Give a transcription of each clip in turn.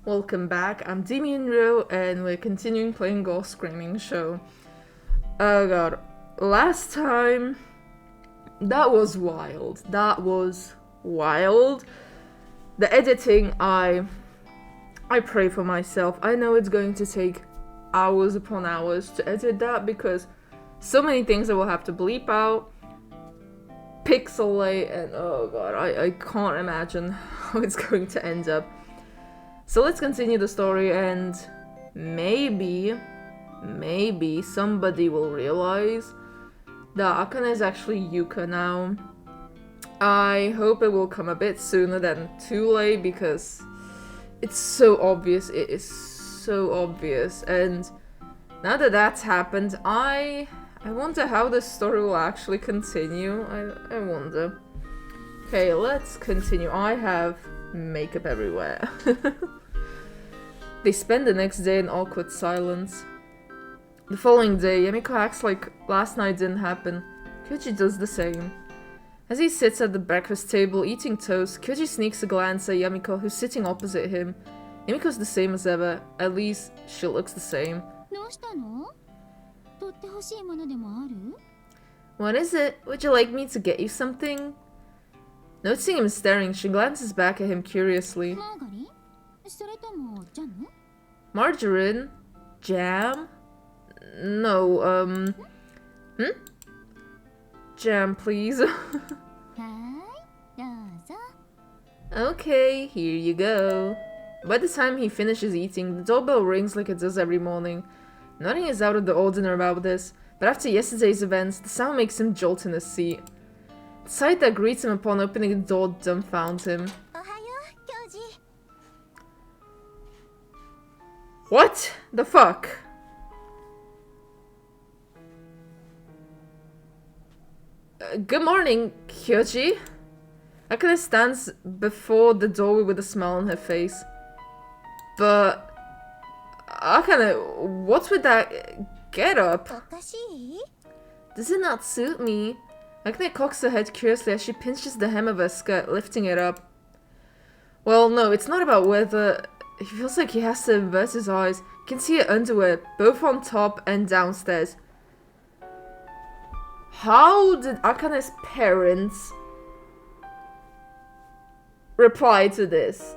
welcome back. I'm Ro, and we're continuing playing Gore Screaming Show. Oh god, last time, that was wild. That was wild. The editing, I pray for myself. I know it's going to take hours upon hours to edit that because so many things I will have to bleep out, pixelate, and oh god, I can't imagine how it's going to end up. So let's continue the story, and maybe somebody will realize that Akane is actually Yuka now. I hope it will come a bit sooner than too late because it's so obvious. It is so obvious, and now that that's happened, I wonder how this story will actually continue. I wonder. Okay, let's continue. I have makeup everywhere. They spend the next day in awkward silence. The following day, Yamiko acts like last night didn't happen. Kyoji does the same. As he sits at the breakfast table eating toast, Kyoji sneaks a glance at Yamiko, who's sitting opposite him. Yamiko's the same as ever. At least, she looks the same. What is it? Would you like me to get you something? Noticing him staring, she glances back at him curiously. Margarine? Jam? No, Jam, please. Okay, here you go. By the time he finishes eating, the doorbell rings like it does every morning. Nothing is out of the ordinary about this, but after yesterday's events, the sound makes him jolt in his seat. The sight that greets him upon opening the door dumbfounds him. What the fuck? Good morning, Kyoji. Akane stands before the doorway with a smile on her face. But Akane, what's with that getup? Does it not suit me? Akane cocks her head curiously as she pinches the hem of her skirt, lifting it up. Well, no, it's not about whether. He feels like he has to invert his eyes. You can see her underwear, both on top and downstairs. How did Akane's parents reply to this?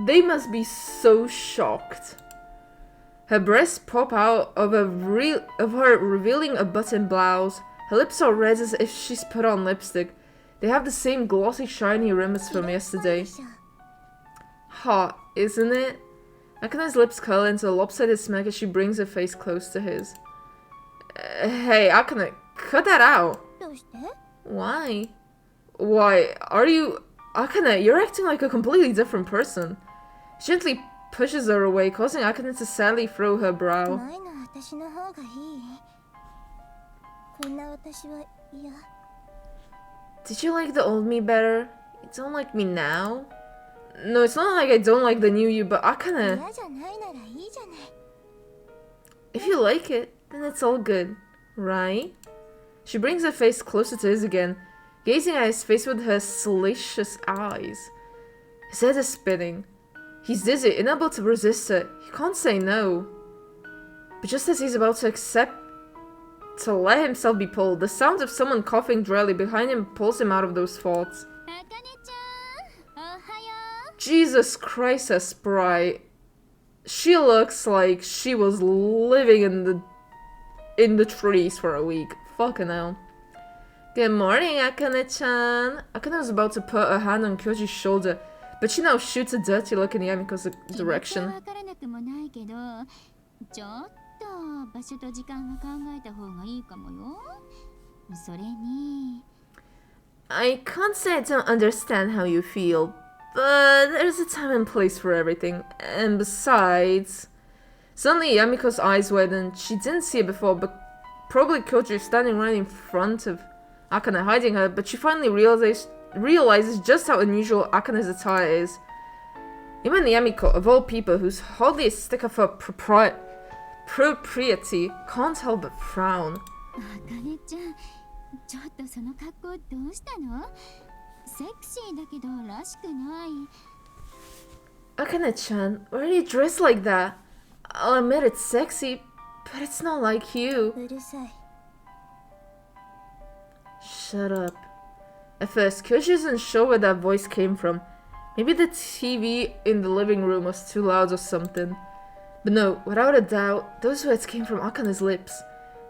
They must be so shocked. Her breasts pop out of her revealing a button blouse. Her lips are red as if she's put on lipstick. They have the same glossy, shiny rim as from yesterday. Hot, isn't it? Akane's lips curl into a lopsided smirk as she brings her face close to his. Hey, Akane, cut that out. Why? Why, are you... Akane, you're acting like a completely different person. She gently pushes her away, causing Akane to sadly furrow her brow. Did you like the old me better? You don't like me now? No, it's not like I don't like the new you, but Akane... If you like it, then it's all good, right? She brings her face closer to his again, gazing at his face with her salacious eyes. His head is spinning. He's dizzy, unable to resist her. He can't say no. But just as he's about to let himself be pulled, the sound of someone coughing dryly behind him pulls him out of those thoughts. Jesus Christ, her sprite. She looks like she was living in the trees for a week. Fucking hell. Good morning, Akane-chan. Akane was about to put her hand on Kyoji's shoulder, but she now shoots a dirty look in Yamiko's direction. I can't say I don't understand how you feel, but there's a time and place for everything. And besides... Suddenly Yamiko's eyes widened. She didn't see it before, but probably Kyoji is standing right in front of Akane, hiding her, but she finally realizes just how unusual Akane's attire is. Even Yamiko, of all people, who's hardly a stick of her propriety, can't help but frown. Akane-chan, why are you dressed like that? I'll admit it's sexy, but it's not like you. Shut up. At first, Kyoshi isn't sure where that voice came from. Maybe the TV in the living room was too loud or something. But no, without a doubt, those words came from Akane's lips.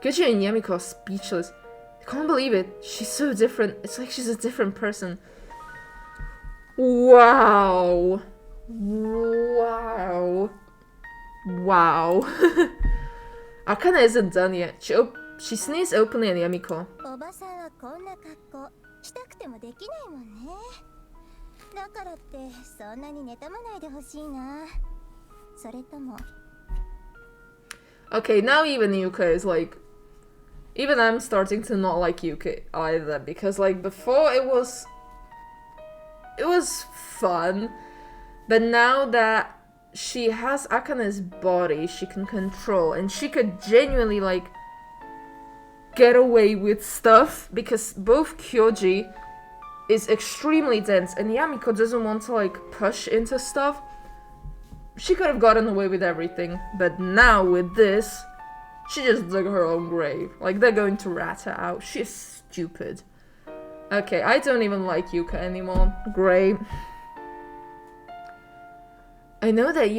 Kyoshi and Yamiko are speechless. They can't believe it. She's so different. It's like she's a different person. Wow. Wow. Wow. Akane isn't done yet. She sneezed openly at Yamiko. Okay, now even Yuka is like... Even I'm starting to not like Yuka either, because like before it was fun, but now that she has Akane's body she can control, and she could genuinely like get away with stuff, because both Kyoji is extremely dense and Yamiko doesn't want to like push into stuff. She could have gotten away with everything, but now with this, she just dug her own grave. Like, they're going to rat her out. She's stupid. Okay, I don't even like Yuka anymore. Great. I know that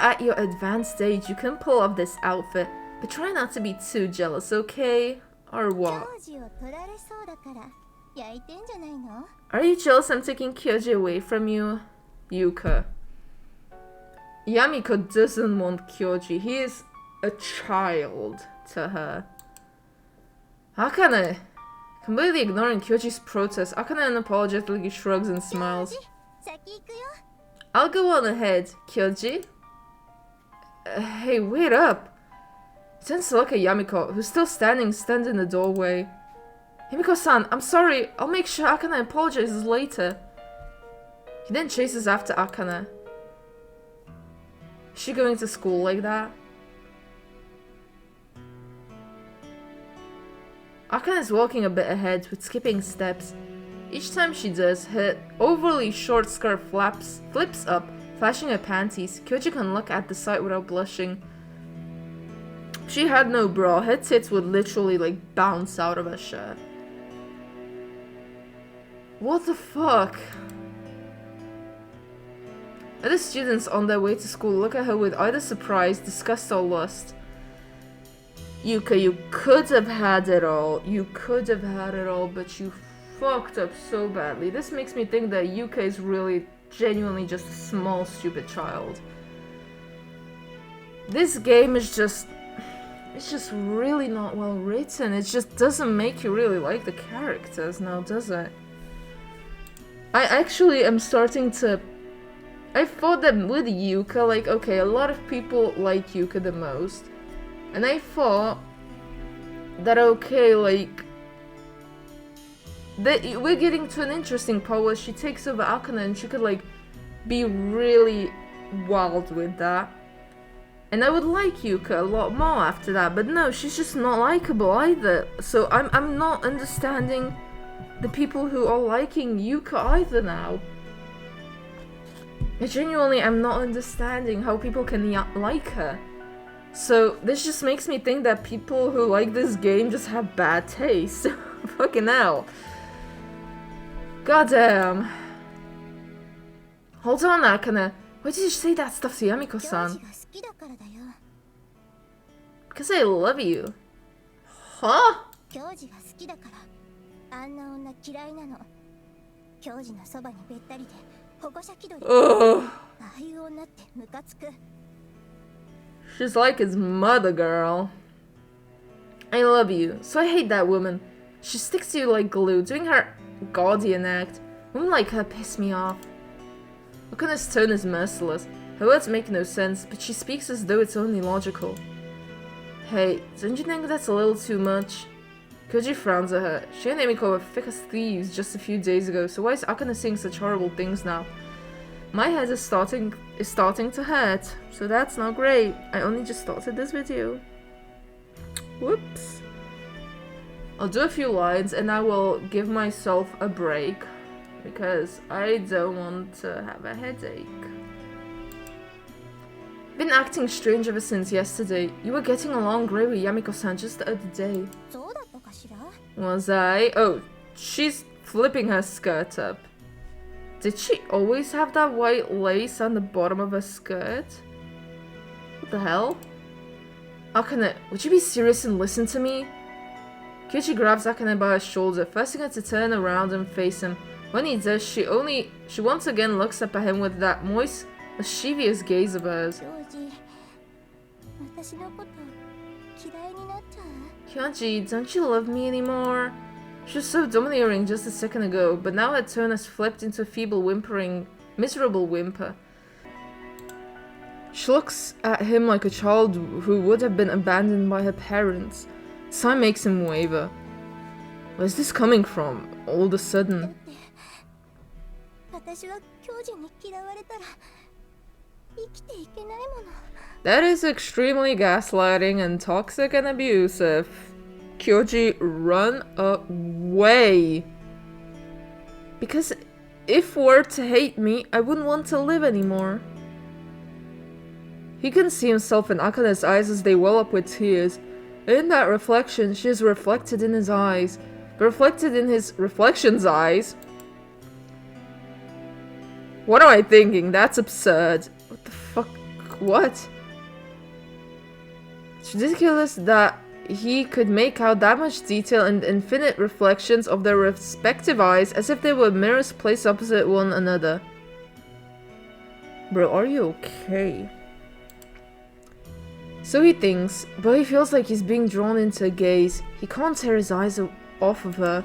at your advanced age you can pull off this outfit, but try not to be too jealous, okay? Or what? Are you jealous I'm taking Kyoji away from you? Yuka. Yamiko doesn't want Kyoji. He is a child to her. Akane. Completely ignoring Kyoji's protest, Akane unapologetically shrugs and smiles. I'll go on ahead, Kyoji. Hey, wait up. He turns to look at Yamiko, who's still standing in the doorway. Yamiko-san, I'm sorry. I'll make sure Akane apologizes later. He then chases after Akane. Is she going to school like that? Akane is walking a bit ahead with skipping steps. Each time she does, her overly short skirt flips up, flashing her panties. Kyoji can look at the sight without blushing. If she had no bra, her tits would literally like bounce out of her shirt. What the fuck? Other students on their way to school look at her with either surprise, disgust, or lust. Yuka, you could have had it all. You could have had it all, but you fucked up so badly. This makes me think that Yuka is really, genuinely just a small, stupid child. This game is just... It's just really not well written. It just doesn't make you really like the characters now, does it? I actually am starting to... I thought that with Yuka, like, okay, a lot of people like Yuka the most. And I thought that, okay, like, that we're getting to an interesting part where she takes over Akane and she could, like, be really wild with that. And I would like Yuka a lot more after that, but no, she's just not likable either. So I'm not understanding the people who are liking Yuka either now. I genuinely am not understanding how people can like her. So this just makes me think that people who like this game just have bad taste. Fucking hell. Goddamn. Hold on, Akane. Why did you say that stuff to Yamiko-san? Because I love you. Huh? Ugh. She's like his mother, girl. I love you, so I hate that woman. She sticks to you like glue, doing her guardian act. Women like her piss me off. Akane's tone is merciless. Her words make no sense, but she speaks as though it's only logical. Hey, don't you think that's a little too much? Kyoji frowns at her. She and Yamiko were thick as thieves just a few days ago, so why is Akane saying such horrible things now? My head is starting to hurt, so that's not great. I only just started this video. Whoops. I'll do a few lines and I will give myself a break. because I don't want to have a headache. Been acting strange ever since yesterday. You were getting along great with Yamiko-san just the other day. Was I? Oh, she's flipping her skirt up. Did she always have that white lace on the bottom of her skirt? What the hell? Akane, would you be serious and listen to me? Kyuchi grabs Akane by her shoulder, forcing her to turn around and face him. When he does, she once again looks up at him with that moist, mischievous gaze of hers. Kyuchi, don't you love me anymore? She was so domineering just a second ago, but now her tone has flipped into a feeble, whimpering, miserable whimper. She looks at him like a child who would have been abandoned by her parents. Sign makes him waver. Where's this coming from, all of a sudden? That is extremely gaslighting and toxic and abusive. Kyoji, run away. Because if were to hate me, I wouldn't want to live anymore. He can see himself in Akane's eyes as they well up with tears. In that reflection, she is reflected in his eyes. Reflected in his reflection's eyes? What am I thinking? That's absurd. What the fuck? What? It's ridiculous that he could make out that much detail and infinite reflections of their respective eyes as if they were mirrors placed opposite one another. Bro, are you okay? So he thinks, but he feels like he's being drawn into a gaze. He can't tear his eyes off of her.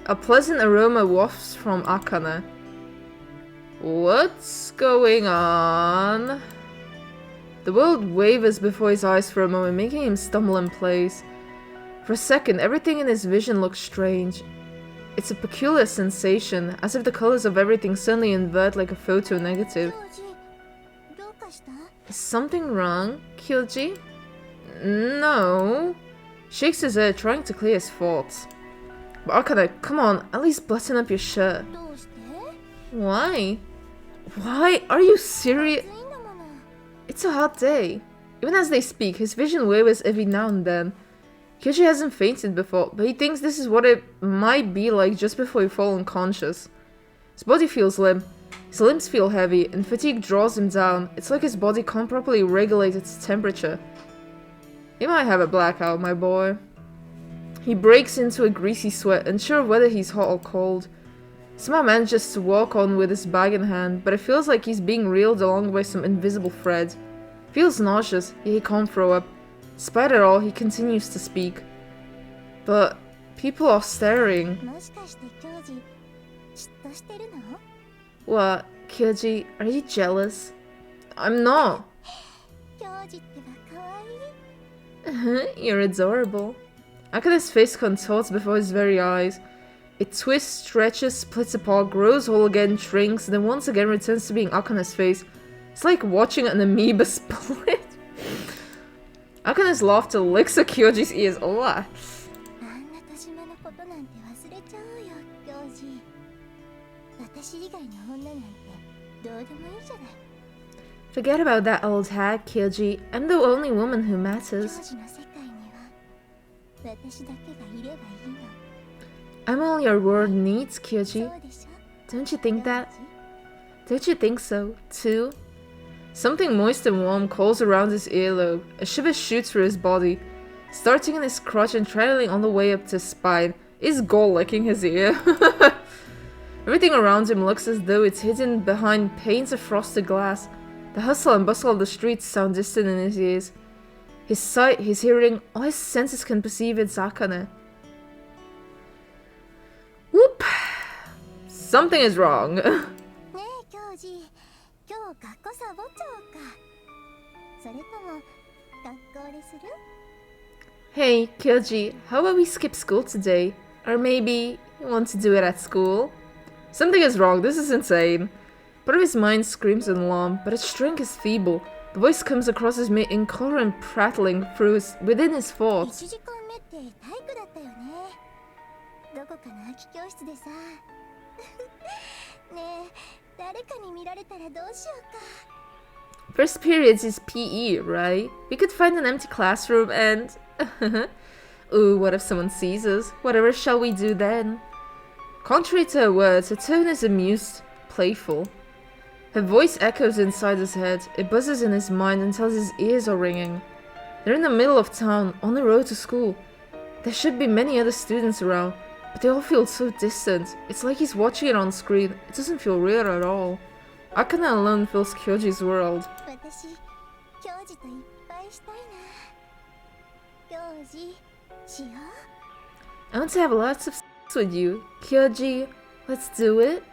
A pleasant aroma wafts from Akane. What's going on? The world wavers before his eyes for a moment, making him stumble in place. For a second, everything in his vision looks strange. It's a peculiar sensation, as if the colors of everything suddenly invert like a photo negative. Is something wrong, Kyoji? No. Shakes his head, trying to clear his thoughts. But Akane, come on, at least button up your shirt. Why? Why? Are you serious? It's a hot day. Even as they speak, his vision wavers every now and then. Kyoji hasn't fainted before, but he thinks this is what it might be like just before he falls unconscious. His body feels limp, his limbs feel heavy, and fatigue draws him down. It's like his body can't properly regulate its temperature. You might have a blackout, my boy. He breaks into a greasy sweat, unsure of whether he's hot or cold. Somehow manages to walk on with his bag in hand, but it feels like he's being reeled along by some invisible thread. Feels nauseous, yet he can't throw up. Despite it all, he continues to speak. But people are staring. What, Kyoji, are you jealous? I'm not. You're adorable. Akane's face contorts before his very eyes. It twists, stretches, splits apart, grows whole again, shrinks, then once again returns to being Akane's face. It's like watching an amoeba split. Akane's laughter licks at Kyoji's ears. Oh. Forget about that old hag, Kyoji. I'm the only woman who matters. I'm all your world needs, Kyoji. Don't you think that? Don't you think so, too? Something moist and warm calls around his earlobe. A shiver shoots through his body. Starting in his crotch and traveling on the way up to his spine. Is Gore licking his ear? Everything around him looks as though it's hidden behind panes of frosted glass. The hustle and bustle of the streets sound distant in his ears. His sight, his hearing, all his senses can perceive it's Akane. Whoop! Something is wrong. Hey, Kyoji, how about we skip school today? Or maybe you want to do it at school? Something is wrong, this is insane. Part of his mind screams in alarm, but its strength is feeble. The voice comes across as incoherent prattling within his thoughts. 目って体育だったよね。どこかの空き教室でさ。ねえ、誰かに見られたらどうしようか。First periods is PE, right? We could find an empty classroom and... Ooh, what if someone sees us? Whatever shall we do then? Contrary to her words, her tone is amused, playful. Her voice echoes inside his head, it buzzes in his mind until his ears are ringing. They're in the middle of town, on the road to school. There should be many other students around, but they all feel so distant. It's like he's watching it on screen. It doesn't feel real at all. Akane alone fills Kyoji's world. I want to have lots of sex with you. Kyoji, let's do it.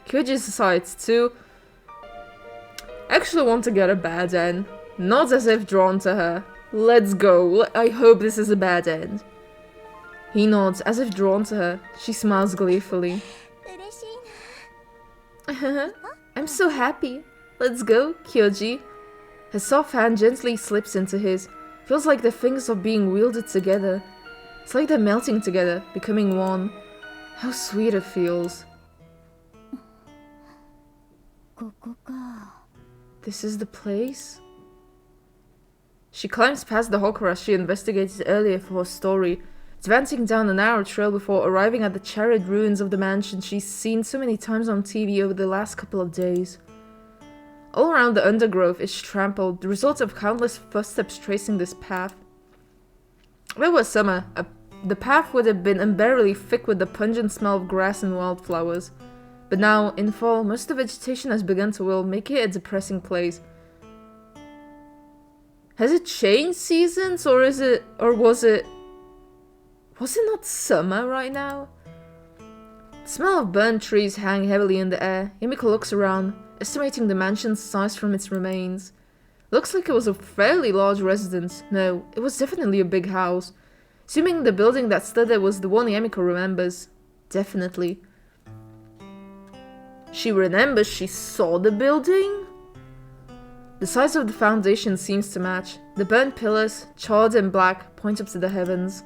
Kyoji decides to... actually want to get a bad end. Nods as if drawn to her. Let's go. I hope this is a bad end. He nods as if drawn to her. She smiles gleefully. I'm so happy. Let's go, Kyoji. Her soft hand gently slips into his. Feels like their fingers are being wielded together. It's like they're melting together, becoming one. How sweet it feels. This is the place? She climbs past the hokora she investigated earlier for her story, advancing down a narrow trail before arriving at the charred ruins of the mansion she's seen so many times on TV over the last couple of days. All around the undergrowth is trampled, the result of countless footsteps tracing this path. If it was summer, the path would have been unbearably thick with the pungent smell of grass and wildflowers. But now, in fall, most of the vegetation has begun to wilt, making it a depressing place. Has it changed seasons, or was it not summer right now? The smell of burnt trees hang heavily in the air. Yamiko looks around, estimating the mansion's size from its remains. Looks like it was a fairly large residence. No, it was definitely a big house. Assuming the building that stood there was the one Yamiko remembers. Definitely. She remembers she saw the building? The size of the foundation seems to match. The burnt pillars, charred and black, point up to the heavens.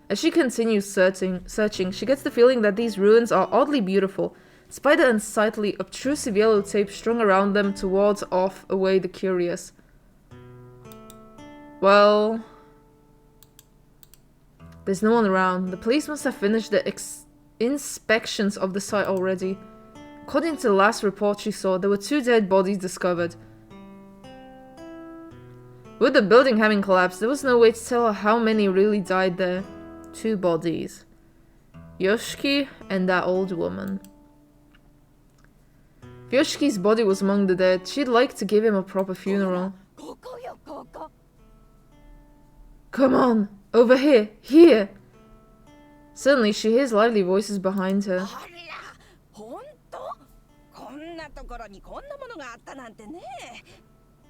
As she continues searching, she gets the feeling that these ruins are oddly beautiful, despite the unsightly, obtrusive yellow tape strung around them to ward off away the curious. Well... there's no one around. The police must have finished the inspections of the site already. According to the last report she saw, there were 2 dead bodies discovered. With the building having collapsed, there was no way to tell how many really died there. 2 bodies. Yoshiki and that old woman. If Yoshiki's body was among the dead, she'd like to give him a proper funeral. Come on! Over here! Here! Suddenly, she hears lively voices behind her.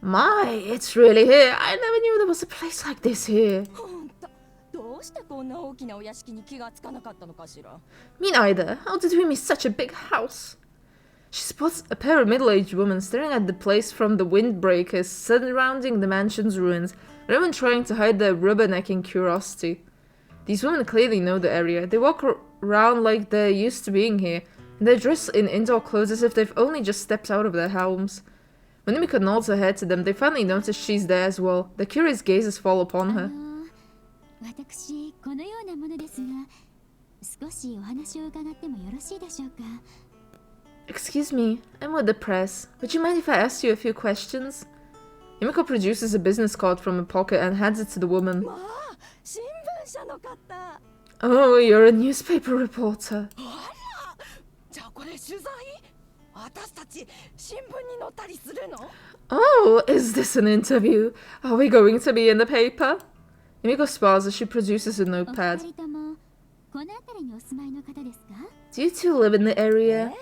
My, it's really here! I never knew there was a place like this here! Me neither. How did we miss such a big house? She spots a pair of middle-aged women staring at the place from the windbreakers surrounding the mansion's ruins, women trying to hide their rubbernecking curiosity. These women clearly know the area. They walk around like they're used to being here, and they're dressed in indoor clothes as if they've only just stepped out of their homes. When Yamiko nods her head to them, they finally notice she's there as well. Their curious gazes fall upon her. Excuse me, I'm with the press. Would you mind if I asked you a few questions? Yamiko produces a business card from her pocket and hands it to the woman. Oh, you're a newspaper reporter. Oh, is this an interview? Are we going to be in the paper? Yamiko smiles as she produces a notepad. Do you two live in the area?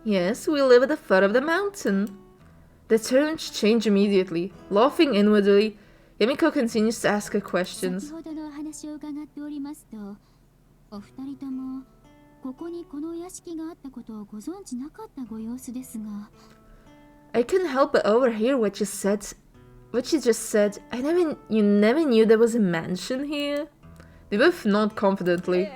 Yes, we live at the foot of the mountain. Their tones change immediately. Laughing inwardly, Yamiko continues to ask her questions. I couldn't help but overhear what you said what she just said. You never knew there was a mansion here? They both nod confidently.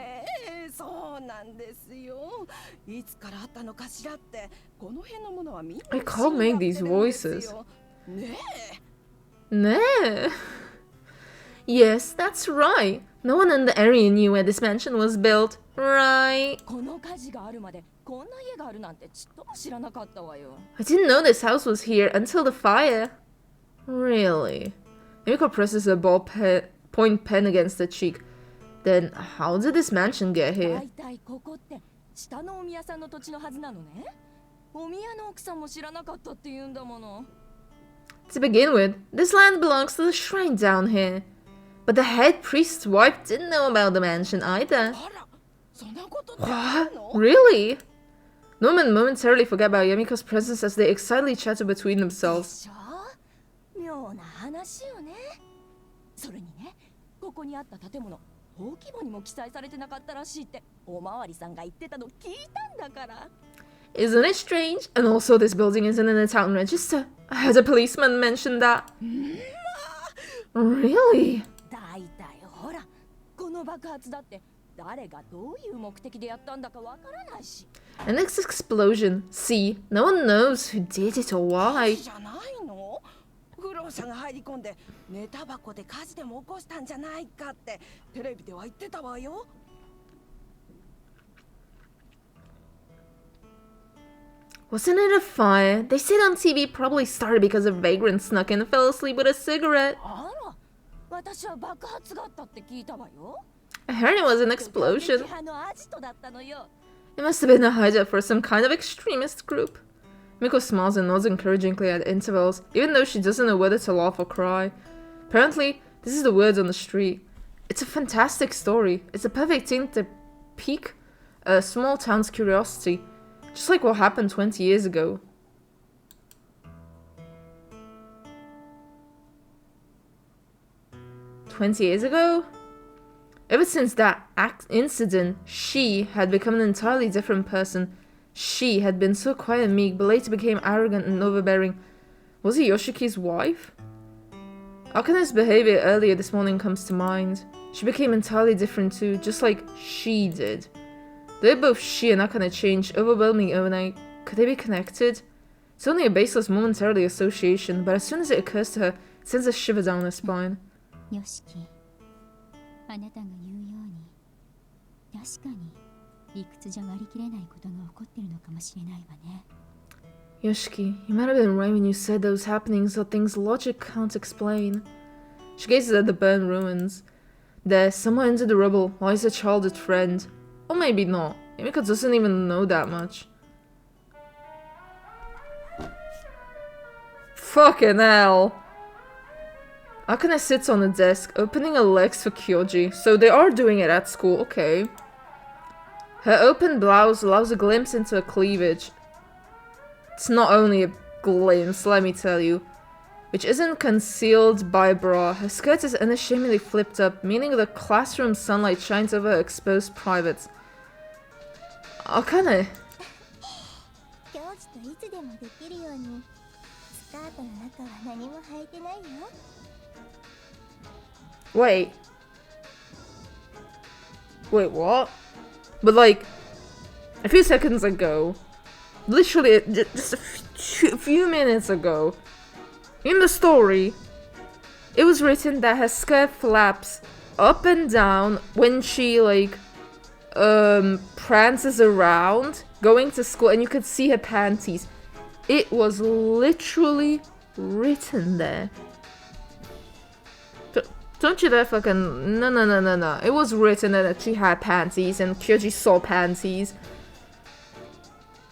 I can't make these voices. Nah. Yes, that's right. No one in the area knew where this mansion was built, right? I didn't know this house was here until the fire. Really? Yamiko presses a ballpoint pen against her cheek. Then how did this mansion get here? To begin with, this land belongs to the shrine down here. But the head priest's wife didn't know about the mansion either. What? Really? No women momentarily forget about Yamiko's presence as they excitedly chatter between themselves. Isn't it strange? And also this building isn't in the town register. I heard a policeman mention that. Really? And this explosion. See, no one knows who did it or why. Wasn't it a fire? They said on TV probably started because a vagrant snuck in and fell asleep with a cigarette. I heard it was an explosion. It must have been a hideout for some kind of extremist group. Miko smiles and nods encouragingly at intervals, even though she doesn't know whether to laugh or cry. Apparently, this is the word on the street. It's a fantastic story. It's a perfect thing to pique a small town's curiosity, just like what happened 20 years ago. Ever since that incident, she had become an entirely different person. She had been so quiet and meek, but later became arrogant and overbearing. Was it Yoshiki's wife? Akane's behavior earlier this morning comes to mind. She became entirely different too, just like she did. The way both she and Akane changed overwhelmingly overnight. Could they be connected? It's only a baseless momentary association, but as soon as it occurs to her, it sends a shiver down her spine. Yoshiki, Yoshiki, you might have been right when you said those happenings are things logic can't explain. She gazes at the burned ruins. There, somewhere under the rubble, lies a childhood friend. Or maybe not. Yamiko doesn't even know that much. Fucking hell! Akane sits on the desk, opening her legs for Kyoji. So they are doing it at school, okay. Her open blouse allows a glimpse into her cleavage. It's not only a glimpse, let me tell you. Which isn't concealed by a bra. Her skirt is unashamedly flipped up, meaning the classroom sunlight shines over her exposed privates. Akane. Wait, what? But like, a few seconds ago, literally just a few minutes ago, in the story, it was written that her skirt flaps up and down when she like prances around going to school, and you could see her panties. It was literally written there. Don't you dare fucking... No. It was written that she had panties and Kyoji saw panties.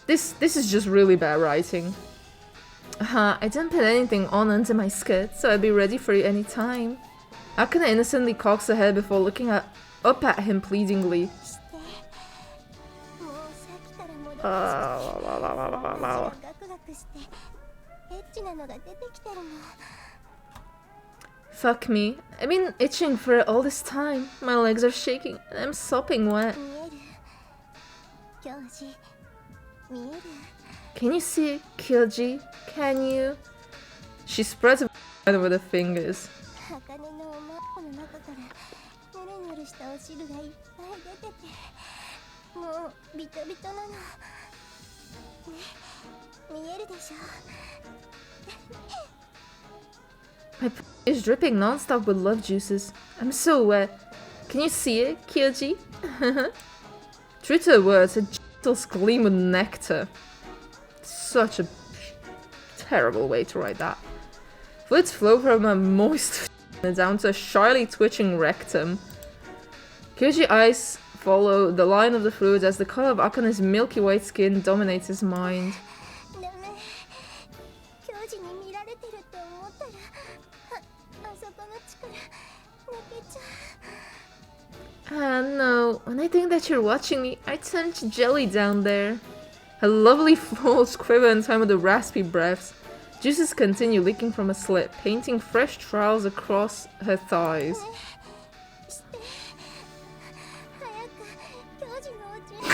This is just really bad writing. I didn't put anything on under my skirt, so I'd be ready for you anytime. Akane innocently cocks her head before looking up at him pleadingly. Fuck me. I've been itching for it all this time. My legs are shaking and I'm sopping wet. Can you see it, Kyoji? Can you? She spreads her with the fingers. 茜のおまっこの中からぬるぬるしたお汁がいっぱい出ててもうビトビトなのね見えるでしょ My p is dripping non-stop with love juices. I'm so wet. Can you see it, Kyoji? True to her words, her genitals gleam with nectar. Such a terrible way to write that. Fluids flow from a moist down to a shyly twitching rectum. Kyoji's eyes follow the line of the fluid as the color of Akane's milky white skin dominates his mind. ダメ教授に見られてるって思ったらあそこの力抜けちゃう Ah, no. When I think that you're watching me, I turn to jelly down there. Her lovely folds quiver in time with the raspy breaths. Juices continue leaking from a slit, painting fresh trails across her thighs. して早く教授のおちんちんを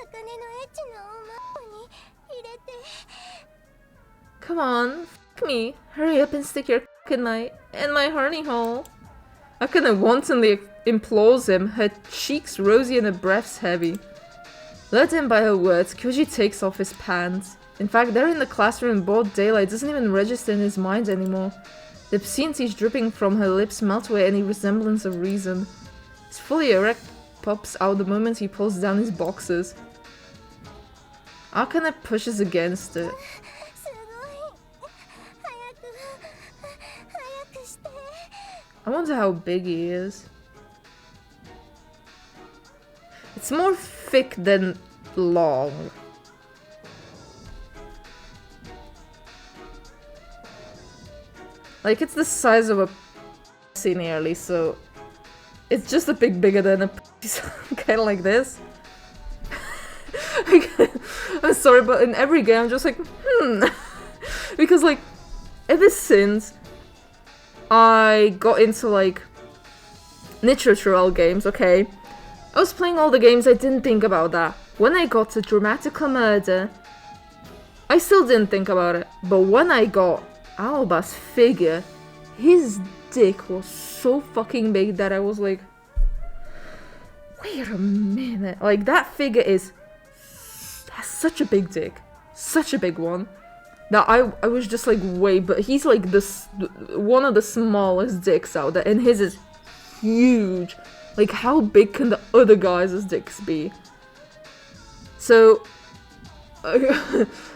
茜のエッチなおまっこに入れて Come on, f me. Hurry up and stick your cock in my horny hole. Akane wantonly implores him, her cheeks rosy and her breaths heavy. Led in by her words, Kyoji takes off his pants. In fact, they're in the classroom in broad daylight doesn't even register in his mind anymore. The obscenities dripping from her lips melt away any resemblance of reason. His fully erect pops out the moment he pulls down his boxers. Akane pushes against it. すごい早くして I wonder how big he is. It's more thick than long. Like, it's the size of a pussy nearly, so it's just a bit bigger than a pussy, kind of like this. I'm sorry, but in every game I'm just like, because like, ever since I got into like literature games, okay, I was playing all the games, I didn't think about that. When I got to Dramatical Murder, I still didn't think about it, but when I got Alba's figure, his dick was so fucking big that I was like, wait a minute, like that figure has such a big dick, such a big one, that I was just like, wait, but he's like this one of the smallest dicks out there, and his is huge. Like, how big can the other guys' dicks be? So I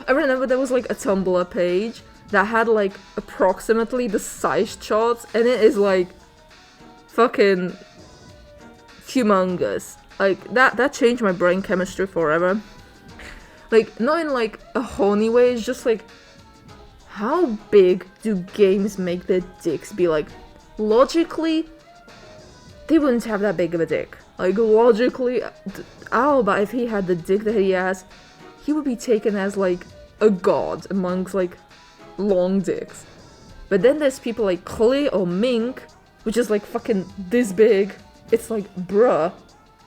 remember there was like a Tumblr page that had like approximately the size charts, and it is like fucking humongous. Like that changed my brain chemistry forever. Like, not in like a horny way, it's just like, how big do games make their dicks be? Like, logically, they wouldn't have that big of a dick. Like, logically, Alba, if he had the dick that he has, he would be taken as like a god amongst like long dicks. But then there's people like Clay or Mink, which is like fucking this big. It's like, bruh,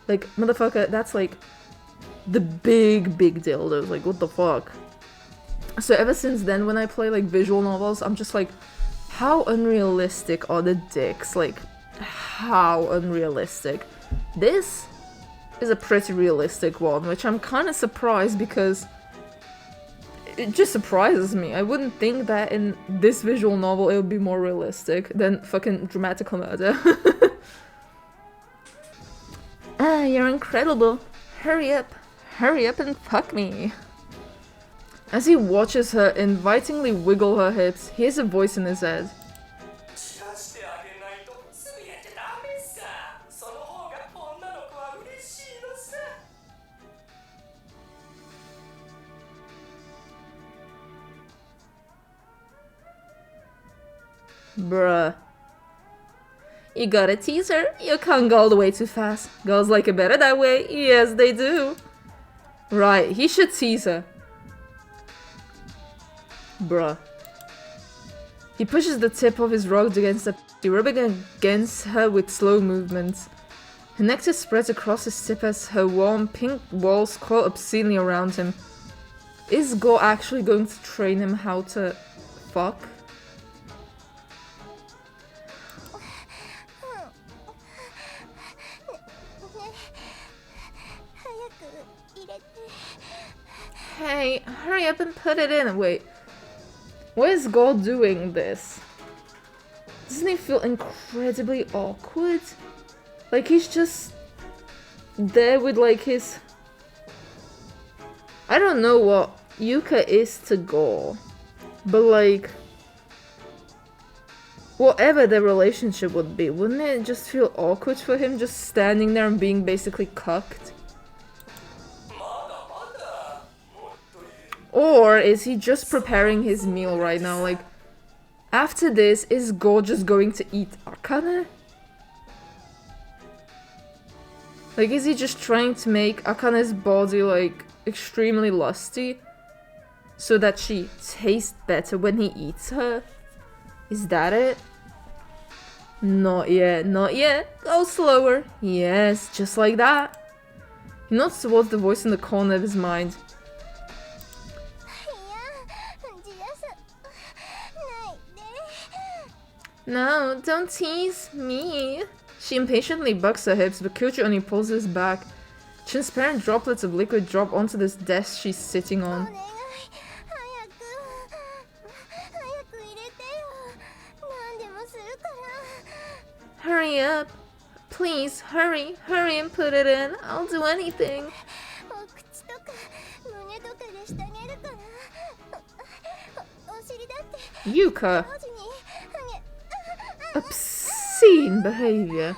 like, motherfucker, that's like the big dildos. Like, what the fuck? So ever since then, when I play like visual novels, I'm just like, how unrealistic are the dicks? Like, how unrealistic? This is a pretty realistic one, which I'm kind of surprised because it just surprises me. I wouldn't think that in this visual novel it would be more realistic than fucking Dramatical Murder. Ah, you're incredible. Hurry up and fuck me. As he watches her invitingly wiggle her hips, he hears a voice in his head. Bruh. You gotta tease her. You can't go all the way too fast. Girls like it better that way. Yes, they do. Right, he should tease her. Bruh. He pushes the tip of his rod against the p***y, rubbing against her with slow movements. Her nectar spreads across his tip as her warm pink walls coil obscenely around him. Is Gore actually going to train him how to fuck? Hey, hurry up and put it in. Wait. Why is Gore doing this? Doesn't he feel incredibly awkward? Like he's just there with like his... I don't know what Yuka is to Gore, but like... whatever their relationship would be, wouldn't it just feel awkward for him just standing there and being basically cucked? Or is he just preparing his meal right now? Like, after this, is Gore just going to eat Akane? Like, is he just trying to make Akane's body, like, extremely lusty? So that she tastes better when he eats her? Is that it? Not yet, not yet. Go slower. Yes, just like that. He nods towards the voice in the corner of his mind. No, don't tease me. She impatiently bucks her hips, but Kyoji only pulls his back. Transparent droplets of liquid drop onto this desk she's sitting on. Hurry up. Please, hurry. Hurry and put it in. I'll do anything. Yuka. Obscene behavior.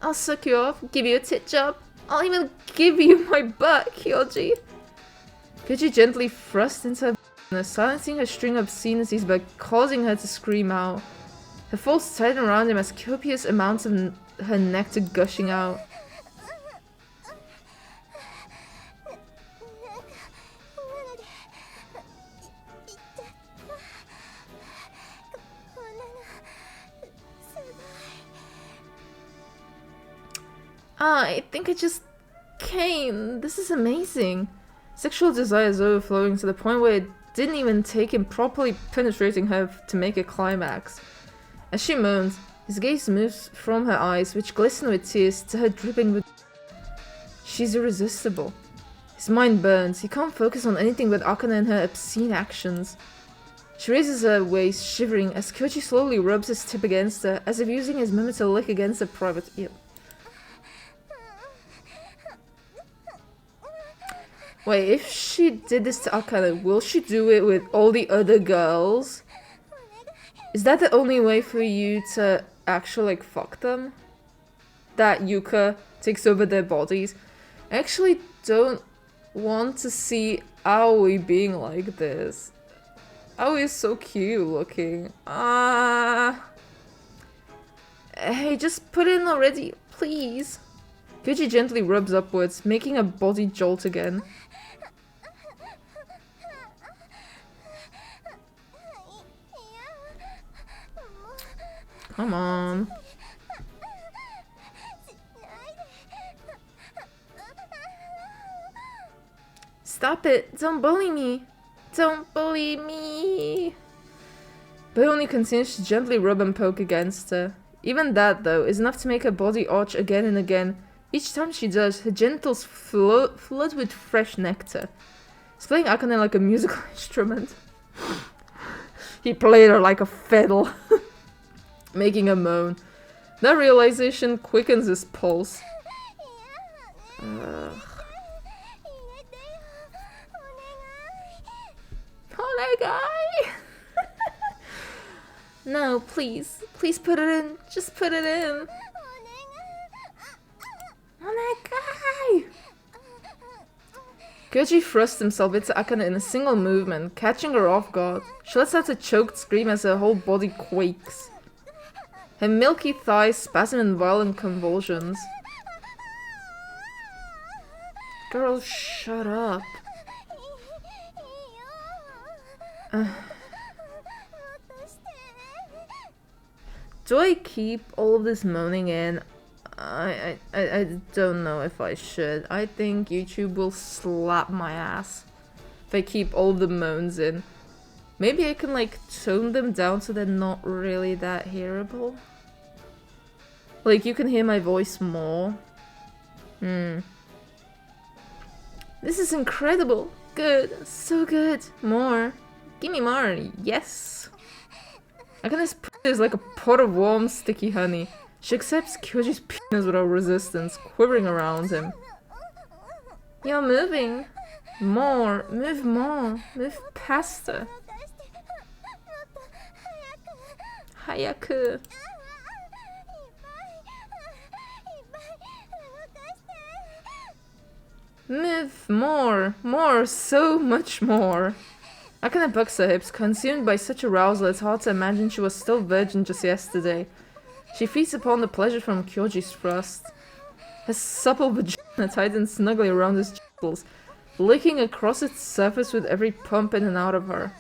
I'll suck you off, give you a tit job. I'll even give you my butt, Kyoji. Kyoji gently thrusts into her, silencing her string of obscenities by causing her to scream out. Her folds tighten around him as copious amounts of her nectar gushing out. I think I just came. This is amazing. Sexual desire is overflowing to the point where it didn't even take him properly penetrating her to make a climax. As she moans, his gaze moves from her eyes, which glisten with tears, to her dripping with... She's irresistible. His mind burns. He can't focus on anything but Akane and her obscene actions. She raises her waist, shivering, as Kyoji slowly rubs his tip against her, as if using his mimic to lick against her private ear. Wait, if she did this to Akane, will she do it with all the other girls? Is that the only way for you to actually, like, fuck them? That Yuka takes over their bodies? I actually don't want to see Aoi being like this. Aoi is so cute looking. Hey, just put it in already, please. Kyoji gently rubs upwards, making her body jolt again. Come on. Stop it! Don't bully me! Don't bully me! But he only continues to gently rub and poke against her. Even that, though, is enough to make her body arch again and again. Each time she does, her genitals flood with fresh nectar. He's playing Akane like a musical instrument. He played her like a fiddle. Making a moan. That realization quickens his pulse. Onegai! No, please. Please put it in. Just put it in. Onegai! Kyoji thrusts himself into Akane in a single movement, catching her off guard. She lets out a choked scream as her whole body quakes. Her milky thighs spasm in violent convulsions. Girl, shut up. Do I keep all of this moaning in? I don't know if I should. I think YouTube will slap my ass if I keep all the moans in. Maybe I can like tone them down so they're not really that hearable. Like you can hear my voice more. This is incredible. Good. So good. More. Give me more. Yes. Akane's pussy is like a pot of warm, sticky honey. She accepts Kyoji's penis without resistance, quivering around him. You're moving. More. Move more. Move faster. Hayaku. Move more. More. So much more. Akane bucks her hips. Consumed by such arousal, it's hard to imagine she was still virgin just yesterday. She feeds upon the pleasure from Kyoji's thrust. Her supple vagina tightens snugly around his genitals, licking across its surface with every pump in and out of her.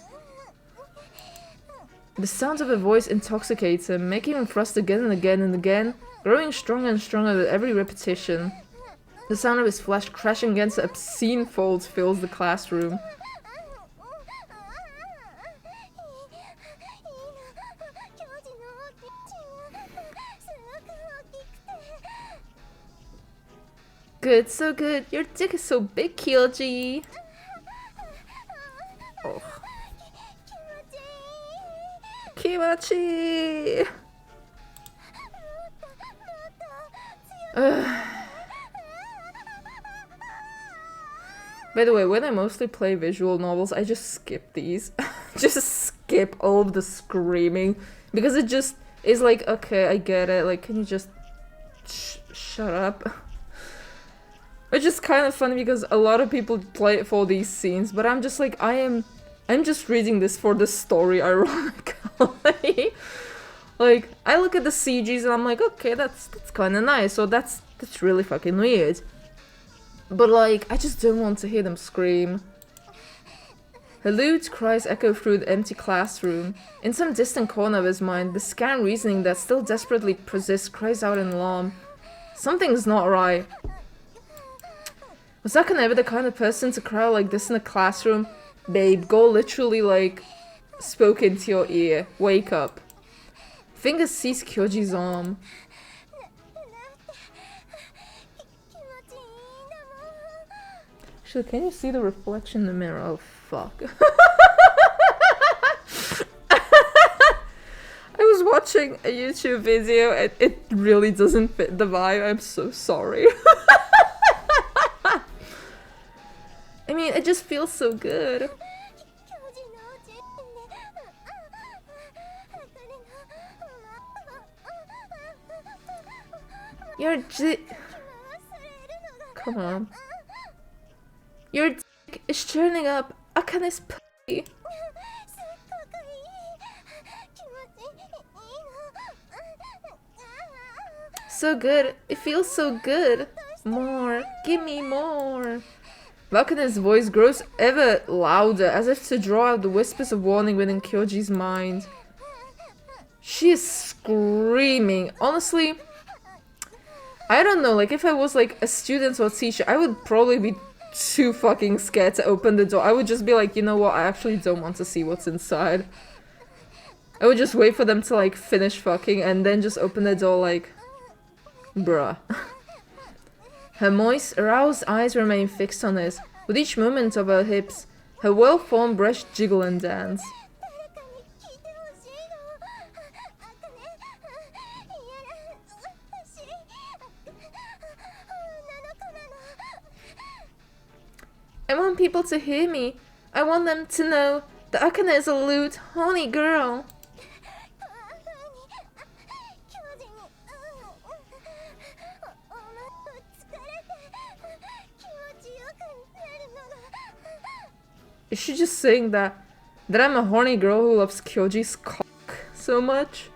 The sound of her voice intoxicates him, making him thrust again and again and again, growing stronger and stronger with every repetition. The sound of his flesh crashing against the obscene folds fills the classroom. Good, so good. Your dick is so big, Kyoji. Oh. Kimachi! By the way, when I mostly play visual novels, I just skip these. Just skip all of the screaming. Because it just is like, okay, I get it. Like, can you just shut up? Which is kind of funny because a lot of people play it for these scenes, but I'm just like, I'm just reading this for the story, ironically. Like, I look at the CGs and I'm like, okay, that's kind of nice, so that's really fucking weird. But like, I just don't want to hear them scream. Her lewd cries echo through the empty classroom. In some distant corner of his mind, the scant reasoning that still desperately persists cries out in alarm. Something's not right. Was Akane ever the kind of person to cry like this in a classroom? Babe, go literally like spoke into your ear. Wake up. Fingers seize Kyoji's arm. Actually, can you see the reflection in the mirror? Oh fuck. I was watching a YouTube video and it really doesn't fit the vibe. I'm so sorry. I mean, it just feels so good. Your Come on. Your dick is churning up Akane's pussy. So good. It feels so good. More. Give me more. Akane's voice grows ever louder, as if to draw out the whispers of warning within Kyoji's mind. She is screaming. Honestly, I don't know, like if I was like a student or teacher, I would probably be too fucking scared to open the door. I would just be like, you know what, I actually don't want to see what's inside. I would just wait for them to like finish fucking and then just open the door like, bruh. Her moist, aroused eyes remain fixed on his. With each movement of her hips, her well-formed breasts jiggle and dance. I want people to hear me. I want them to know that Akane is a lewd, horny girl. Is she just saying that I'm a horny girl who loves Kyoji's cock so much?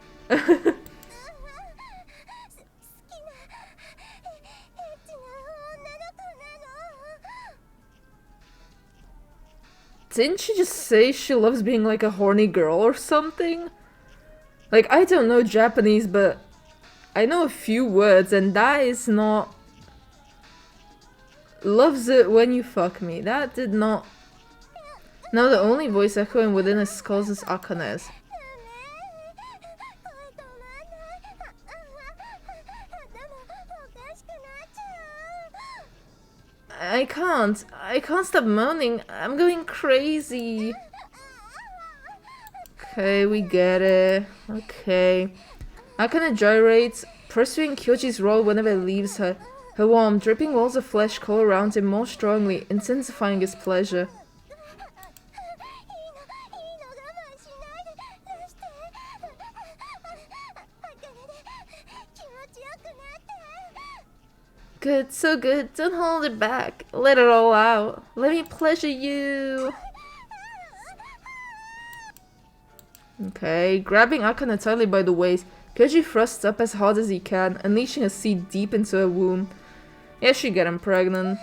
Didn't she just say she loves being like a horny girl or something? Like, I don't know Japanese, but I know a few words and that is not... Loves it when you fuck me. That did not... Now the only voice echoing within his skull is Akane's. I can't. I can't stop moaning. I'm going crazy. Okay, we get it. Okay. Akane gyrates, pursuing Kyoji's role whenever it leaves her. Her warm, dripping walls of flesh call around him more strongly, intensifying his pleasure. Good, so good. Don't hold it back. Let it all out. Let me pleasure you. Okay, grabbing Akane tightly by the waist, Kyoji thrusts up as hard as he can, unleashing a seed deep into her womb. Yeah, she get him pregnant.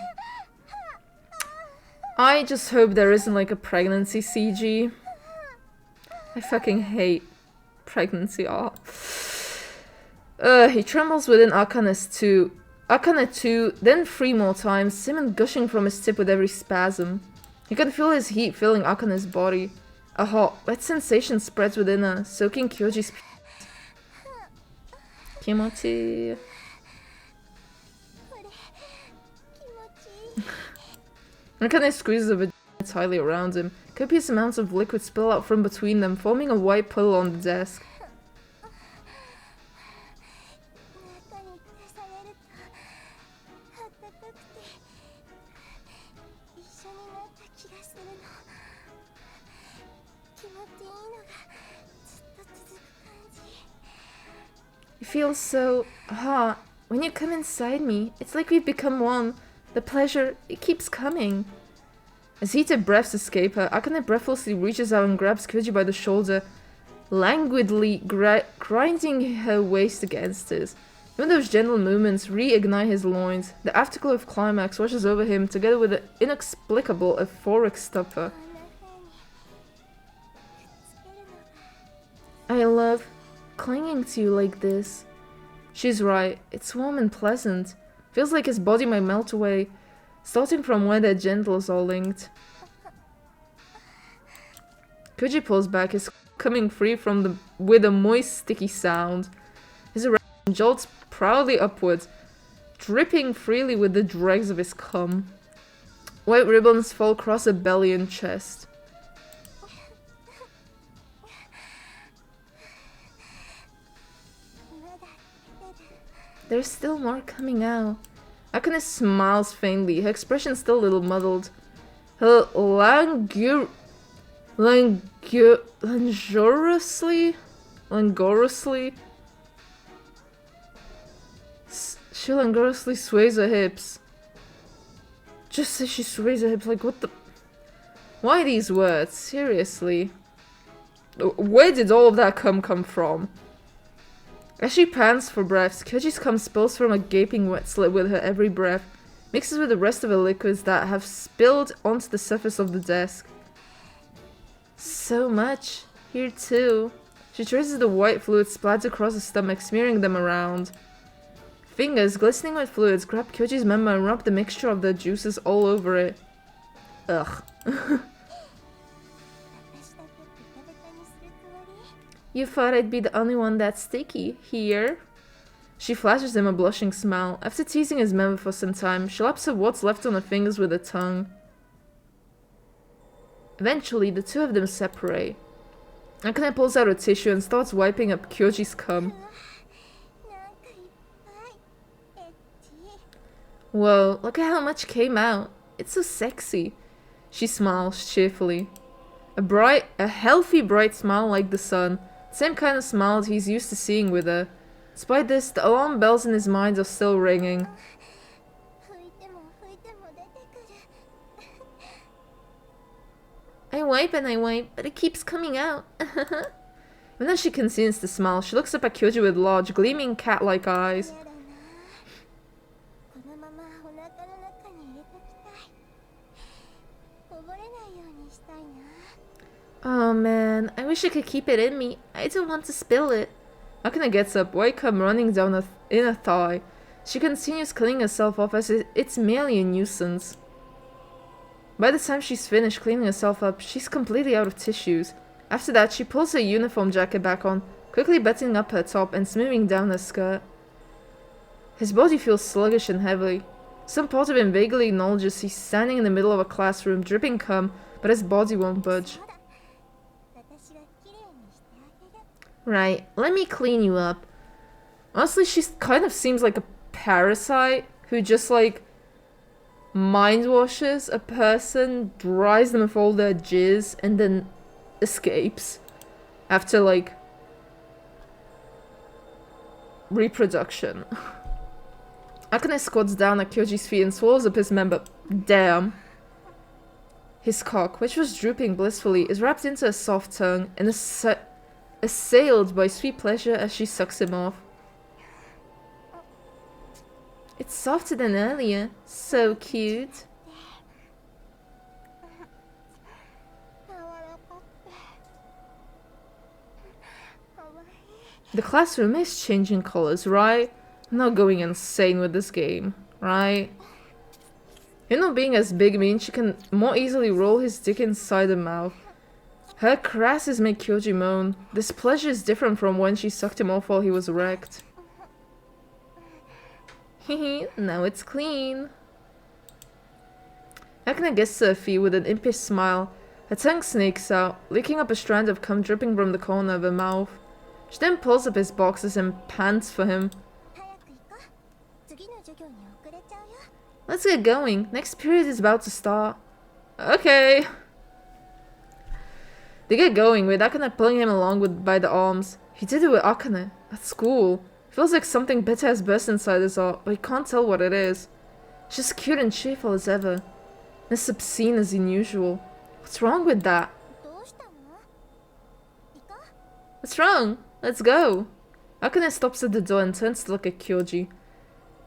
I just hope there isn't like a pregnancy CG. I fucking hate pregnancy art. He trembles within Akane's Akane 2, then 3 more times, semen gushing from his tip with every spasm. He can feel his heat filling Akane's body. A hot, wet sensation spreads within her, soaking Kyoji's Kimochi. Akane squeezes the vagina tightly around him. Copious amounts of liquid spill out from between them, forming a white puddle on the desk. It feels so hot. When you come inside me, it's like we've become one. The pleasure, it keeps coming. As heated breaths escape her, Akane breathlessly reaches out and grabs Kyoji by the shoulder, languidly grinding her waist against his. Even those gentle movements reignite his loins. The afterglow of climax washes over him, together with an inexplicable euphoric stupor. I love clinging to you like this. She's right. It's warm and pleasant. Feels like his body might melt away, starting from where their genitals are linked. Kyoji pulls back, his coming free from with a moist, sticky sound. His erection jolts proudly upwards, dripping freely with the dregs of his cum. White ribbons fall across her belly and chest. There's still more coming out. Akane smiles faintly, her expression still a little muddled. Her langorously she langorously sways her hips. Just say she sways her hips, like what the... Why these words? Seriously. Where did all of that come from? As she pants for breaths, Kyoji's cum spills from a gaping wet slit with her every breath, mixes with the rest of the liquids that have spilled onto the surface of the desk. So much. Here too. She traces the white fluid splatters across her stomach, smearing them around. Fingers, glistening with fluids, grab Kyoji's member and rub the mixture of the juices all over it. Ugh. You thought I'd be the only one that's sticky, here? She flashes him a blushing smile. After teasing his member for some time, she laps up what's left on her fingers with her tongue. Eventually, the two of them separate. Akane pulls out a tissue and starts wiping up Kyoji's cum. Whoa, look at how much came out. It's so sexy. She smiles cheerfully. A healthy, bright smile like the sun. Same kind of smile he's used to seeing with her. Despite this, the alarm bells in his mind are still ringing. I wipe and I wipe, but it keeps coming out. Even as she continues to smile, she looks up at Kyoji with large, gleaming cat-like eyes. Oh man, I wish I could keep it in me. I don't want to spill it. Akane gets up, white cum running down her inner thigh. She continues cleaning herself off as it's merely a nuisance. By the time she's finished cleaning herself up, she's completely out of tissues. After that, she pulls her uniform jacket back on, quickly buttoning up her top and smoothing down her skirt. His body feels sluggish and heavy. Some part of him vaguely acknowledges he's standing in the middle of a classroom, dripping cum, but his body won't budge. Right, let me clean you up. Honestly, she kind of seems like a parasite who just like mind washes a person, dries them of all their jizz, and then escapes after like reproduction. Akane squats down at Kyoji's feet and swallows up his member. Damn. His cock, which was drooping blissfully, is wrapped into a soft tongue and assailed by sweet pleasure as she sucks him off. It's softer than earlier. So cute. The classroom is changing colors, right? I'm not going insane with this game, right? Him not being as big means she can more easily roll his dick inside her mouth. Her caresses make Kyoji moan. This pleasure is different from when she sucked him off while he was erect. Hehe, now it's clean. Akane gets to her feet with an impish smile. Her tongue snakes out, licking up a strand of cum dripping from the corner of her mouth. She then pulls up his boxers and pants for him. Let's get going. Next period is about to start. Okay. They get going with Akane pulling him along by the arms. He did it with Akane at school. Feels like something bitter has burst inside his heart, but he can't tell what it is. She's cute and cheerful as ever. As obscene as unusual. What's wrong with that? What's wrong? Let's go. Akane stops at the door and turns to look at Kyoji.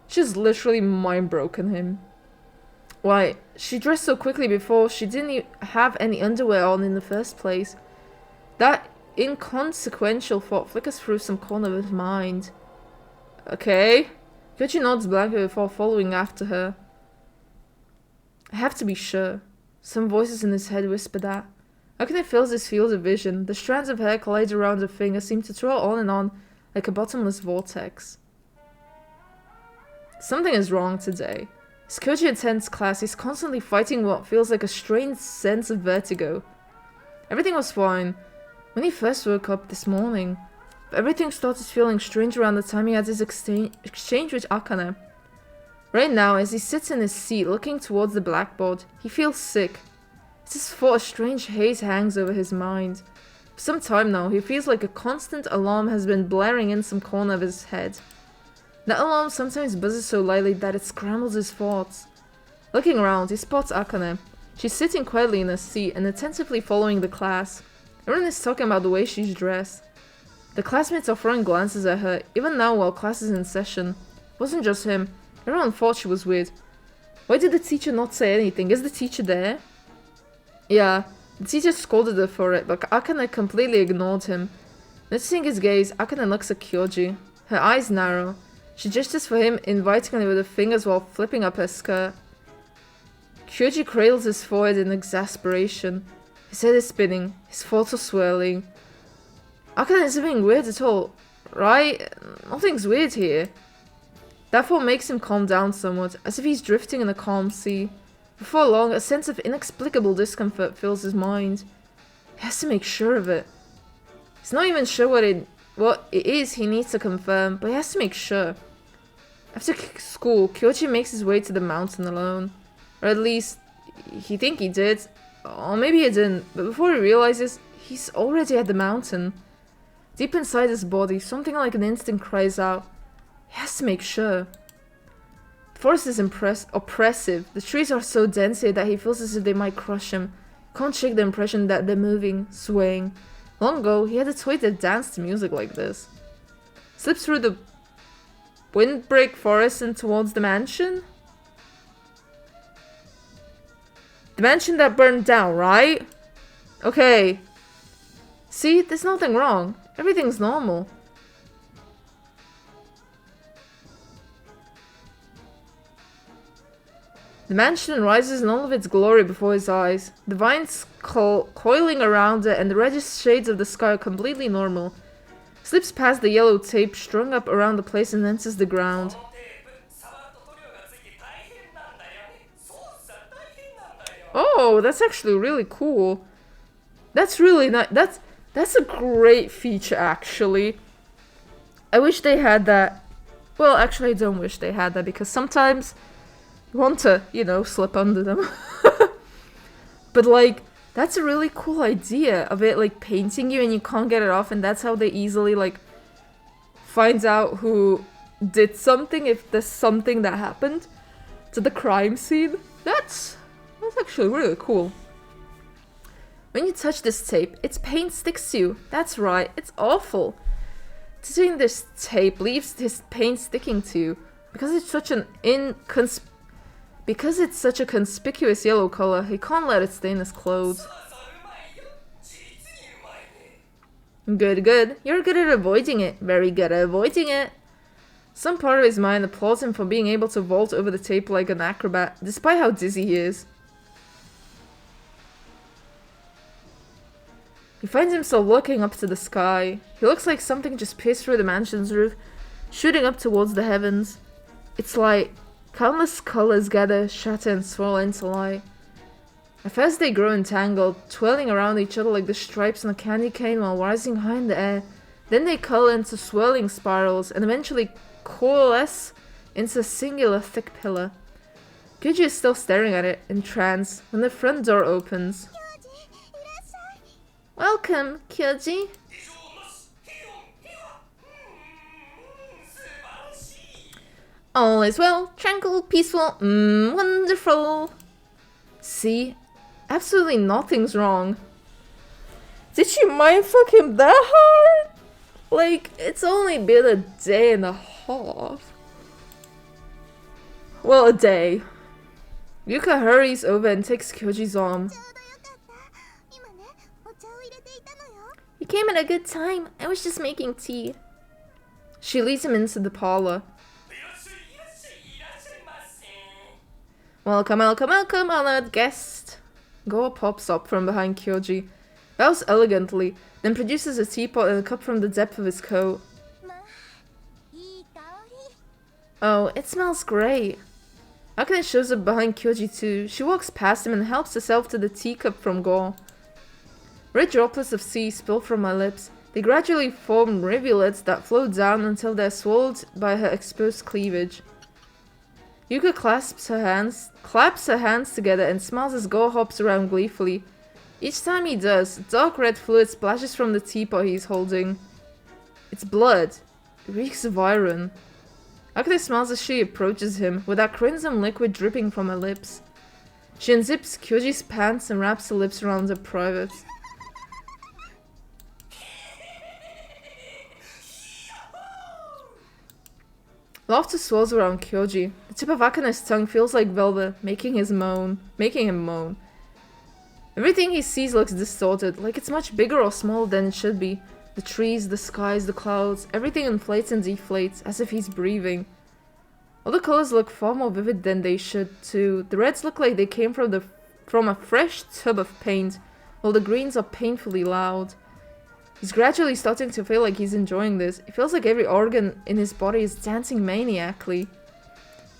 She's literally mind-broken him. Why, she dressed so quickly before she didn't have any underwear on in the first place. That inconsequential thought flickers through some corner of his mind. Okay. Kyoji nods blankly before following after her. I have to be sure. Some voices in his head whisper that. Akane fills his field of vision. The strands of hair collide around her finger seem to twirl on and on like a bottomless vortex. Something is wrong today. As Kyoji attends class, he's constantly fighting what feels like a strange sense of vertigo. Everything was fine when he first woke up this morning, but everything started feeling strange around the time he had his exchange with Akane. Right now, as he sits in his seat looking towards the blackboard, he feels sick. It's as though a strange haze hangs over his mind. For some time now, he feels like a constant alarm has been blaring in some corner of his head. That alarm sometimes buzzes so lightly that it scrambles his thoughts. Looking around, he spots Akane. She's sitting quietly in her seat and attentively following the class. Everyone is talking about the way she's dressed. The classmates are throwing glances at her, even now while class is in session. It wasn't just him. Everyone thought she was weird. Why did the teacher not say anything? Is the teacher there? Yeah, the teacher scolded her for it, but Akane completely ignored him. Noticing his gaze, Akane looks at Kyoji. Her eyes narrow. She gestures for him invitingly with her fingers while flipping up her skirt. Kyoji cradles his forehead in exasperation. His head is spinning. His thoughts are swirling. Akane isn't being weird at all, right? Nothing's weird here. That thought makes him calm down somewhat, as if he's drifting in a calm sea. Before long, a sense of inexplicable discomfort fills his mind. He has to make sure of it. He's not even sure what it is he needs to confirm, but he has to make sure. After school, Kyoji makes his way to the mountain alone. Or at least, he thinks he did. Or maybe he didn't, but before he realizes, he's already at the mountain. Deep inside his body, something like an instinct cries out. He has to make sure. The forest is oppressive. The trees are so dense here that he feels as if they might crush him. Can't shake the impression that they're moving, swaying. Long ago, he had a toy that danced to music like this. Slips through the windbreak forest and towards the mansion? The mansion that burned down, right? Okay. See, there's nothing wrong. Everything's normal. The mansion rises in all of its glory before his eyes. The vines coiling around it and the reddish shades of the sky are completely normal. Slips past the yellow tape strung up around the place and enters the ground. Oh, that's actually really cool. That's really nice. That's a great feature, actually. I wish they had that. Well, actually, I don't wish they had that because sometimes you want to, slip under them. But like, that's a really cool idea of it like painting you and you can't get it off, and that's how they easily like find out who did something if there's something that happened to the crime scene. That's actually really cool. When you touch this tape, its paint sticks to you. That's right, it's awful. Touching this tape leaves his paint sticking to you because it's such a conspicuous yellow color. He can't let it stain his clothes. Good, good. You're good at avoiding it. Very good at avoiding it. Some part of his mind applauds him for being able to vault over the tape like an acrobat, despite how dizzy he is. He finds himself looking up to the sky. He looks like something just pierced through the mansion's roof, shooting up towards the heavens. It's light. Countless colors gather, shatter, and swirl into light. At first they grow entangled, twirling around each other like the stripes on a candy cane while rising high in the air. Then they curl into swirling spirals and eventually coalesce into a singular thick pillar. Gotchu is still staring at it, entranced, when the front door opens. Welcome, Gotchu. All is well, tranquil, peaceful, wonderful. See? Absolutely nothing's wrong. Did you mindfuck him that hard? Like, it's only been a day and a half. Well, a day. Yuka hurries over and takes Gotchu's arm. You came at a good time. I was just making tea. She leads him into the parlor. Welcome, welcome, welcome, honored guest. Gore pops up from behind Gotchu, bows elegantly, then produces a teapot and a cup from the depth of his coat. Oh, it smells great. Akane shows up behind Gotchu too. She walks past him and helps herself to the teacup from Gore. Red droplets of tea spill from her lips. They gradually form rivulets that flow down until they're swallowed by her exposed cleavage. Yuka claps her hands together and smiles as Gore hops around gleefully. Each time he does, dark red fluid splashes from the teapot he's holding. It's blood. It reeks of iron. Akane smiles as she approaches him, with that crimson liquid dripping from her lips. She unzips Gotchu's pants and wraps her lips around her privates. Laughter swirls around Gotchu. The tip of Akane's tongue feels like velvet, making him moan. Everything he sees looks distorted, like it's much bigger or smaller than it should be. The trees, the skies, the clouds, everything inflates and deflates, as if he's breathing. All the colors look far more vivid than they should, too. The reds look like they came from a fresh tub of paint, while the greens are painfully loud. He's gradually starting to feel like he's enjoying this. It feels like every organ in his body is dancing maniacally.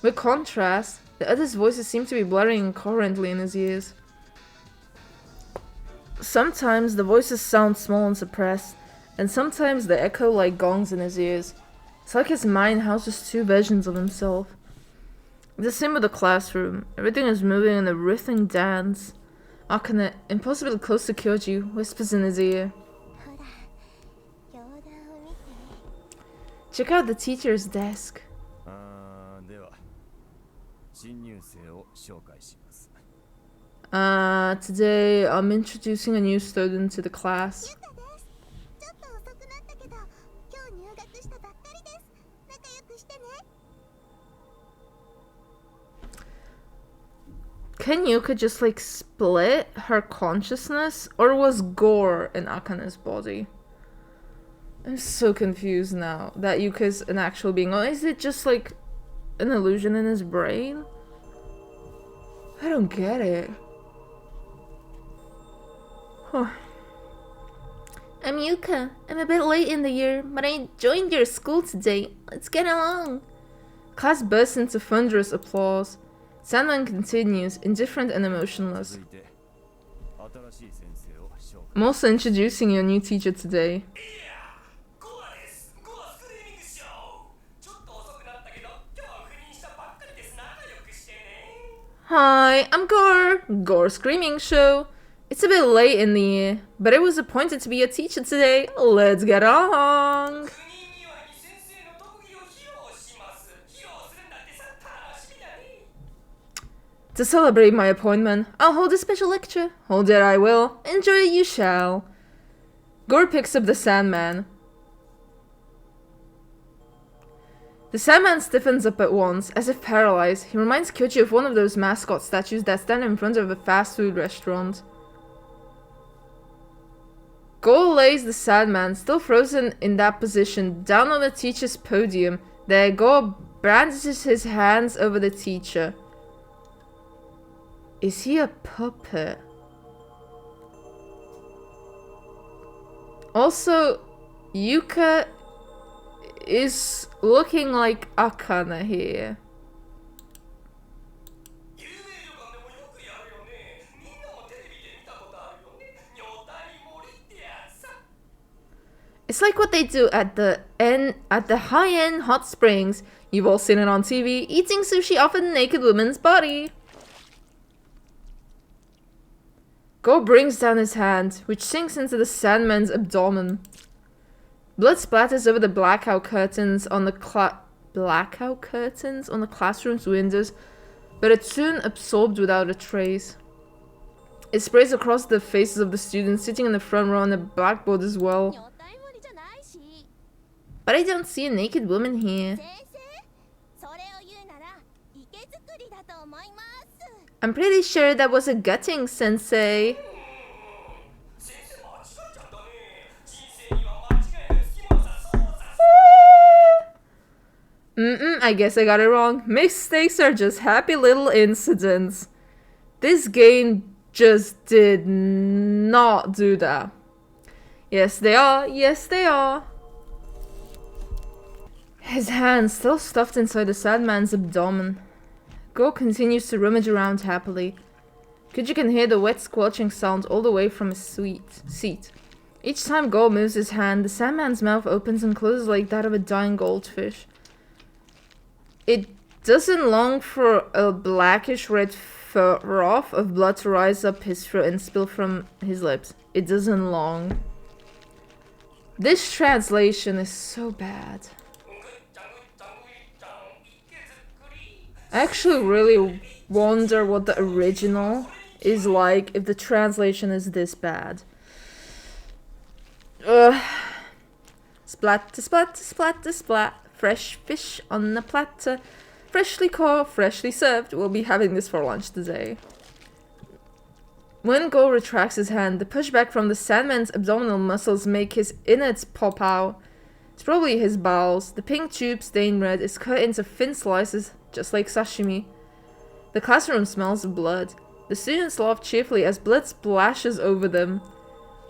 With contrast, the others' voices seem to be blaring incoherently in his ears. Sometimes the voices sound small and suppressed, and sometimes they echo like gongs in his ears. It's like his mind houses two versions of himself. It's the same with the classroom. Everything is moving in a rhythmic dance. Akane, impossibly close to Gotchu, whispers in his ear. Check out the teacher's desk. Today I'm introducing a new student to the class. Can Yuka just like split her consciousness, or was Gore in Akane's body? I'm so confused now that Yuka's an actual being. Or is it just like an illusion in his brain? I don't get it. Huh. I'm Yuka. I'm a bit late in the year, but I joined your school today. Let's get along. Class bursts into thunderous applause. Sandman continues, indifferent and emotionless. I'm also introducing your new teacher today. Hi, I'm Gore Screaming Show. It's a bit late in the year, but I was appointed to be a teacher today. Let's get on! To celebrate my appointment, I'll hold a special lecture. Hold it I will. Enjoy it you shall. Gore picks up the Sandman. The Sandman stiffens up at once, as if paralyzed. He reminds Kyoji of one of those mascot statues that stand in front of a fast food restaurant. Gore lays the Sandman, still frozen in that position, down on the teacher's podium. There, Gore brandishes his hands over the teacher. Is he a puppet? Also, Yuka is looking like Akane here. It's like what they do at the high-end hot springs. You've all seen it on TV, eating sushi off a naked woman's body. Go brings down his hand, which sinks into the Sandman's abdomen. Blood splatters over the blackout curtains on the classroom's windows, but it's soon absorbed without a trace. It sprays across the faces of the students sitting in the front row on the blackboard as well. But I don't see a naked woman here. I'm pretty sure that was a gutting, sensei. I guess I got it wrong. Mistakes are just happy little incidents. This game just did not do that. Yes, they are. Yes, they are. His hand still stuffed inside the Sandman's abdomen. Go continues to rummage around happily. Kuji can hear the wet squelching sound all the way from his seat. Each time Go moves his hand, the Sandman's mouth opens and closes like that of a dying goldfish. It doesn't long for a blackish red froth of blood to rise up his throat and spill from his lips. It doesn't long. This translation is so bad. I actually really wonder what the original is like if the translation is this bad. Splat, splat, splat, splat. Fresh fish on the platter. Freshly caught, freshly served. We'll be having this for lunch today. When Go retracts his hand, the pushback from the Sandman's abdominal muscles make his innards pop out. It's probably his bowels. The pink tube, stained red, is cut into thin slices, just like sashimi. The classroom smells of blood. The students laugh cheerfully as blood splashes over them.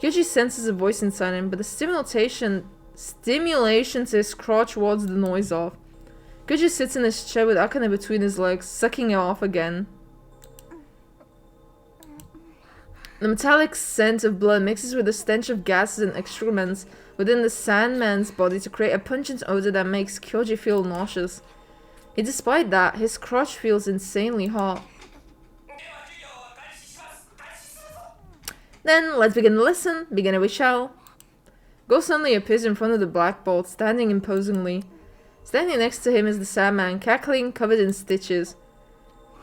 Yuji senses a voice inside him, but the stimulation to his crotch wards the noise off. Yuji sits in his chair with Akane between his legs, sucking it off again. The metallic scent of blood mixes with the stench of gases and excrements within the Sandman's body to create a pungent odor that makes Kyoji feel nauseous. Yet despite that, his crotch feels insanely hot. Then, let's begin the lesson. Begin it we shall. Go suddenly appears in front of the blackboard, standing imposingly. Standing next to him is the Sandman, cackling, covered in stitches.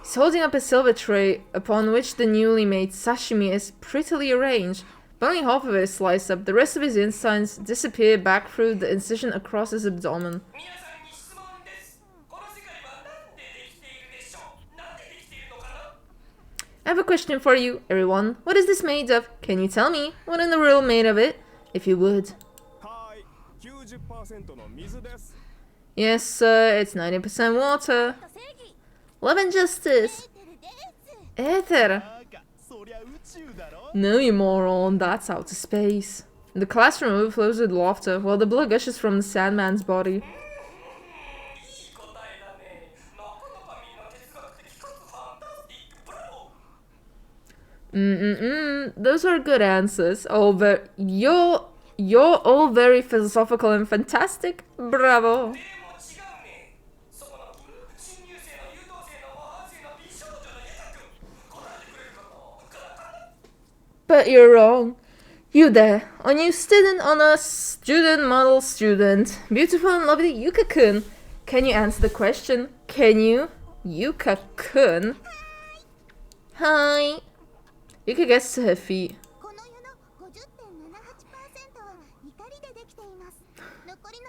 He's holding up a silver tray, upon which the newly made sashimi is prettily arranged. But only half of it is sliced up. The rest of his insides disappear back through the incision across his abdomen. I have a question for you, everyone. What is this made of? Can you tell me? What in the world made of it? If you would. Yes, sir, it's 90% water. Love and justice. Ether. No, you moron, that's outer space. The classroom overflows with laughter, while the blood gushes from the Sandman's body. Those are good answers. You're all very philosophical and fantastic. Bravo. But you're wrong. You there, a new student on a student model student. Beautiful and lovely Yuka-kun. Can you answer the question? Can you? Yuka-kun? Hi. Yuka gets to her feet. この世の 50.78% は怒りでできています。残りの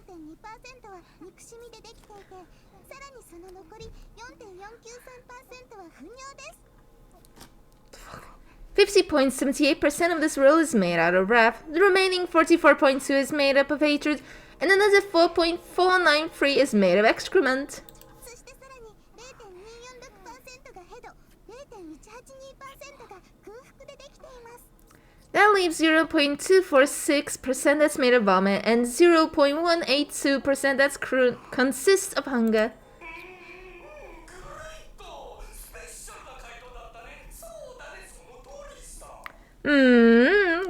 44.2% は憎しみでできていて、さらにその残り 4.493% は糞尿です。50.78% of this world is made out of wrath. The remaining 44.2 is made up of hatred, and another 4.493 is made of excrement. そしてさらに 0.246% がヘド、0.1882% が空腹でできています。That leaves 0.246% that's made of vomit, and 0.182% that's consists of hunger.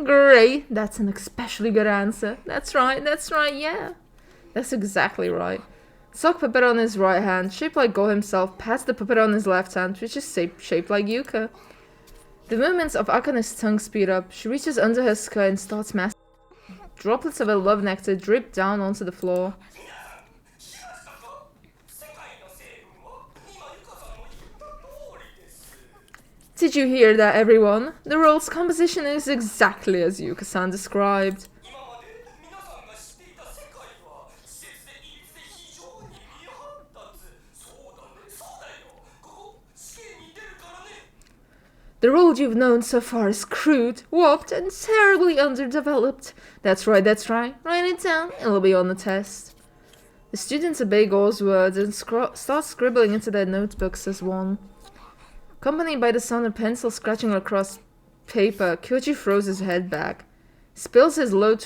Great. That's an especially good answer. That's right, yeah. That's exactly right. Sock puppet on his right hand, shaped like Go himself, pats the puppet on his left hand, which is shaped like Yuka. The movements of Akane's tongue speed up. She reaches under her skirt and starts masturbating. Droplets of her love nectar drip down onto the floor. Did you hear that, everyone? The role's composition is exactly as Yuka-san described. The role you've known so far is crude, warped, and terribly underdeveloped. That's right. Write it down, it'll be on the test. The students obey Gore's words and start scribbling into their notebooks as one. Accompanied by the sound of pencil scratching across paper, Kyoji throws his head back, spills his load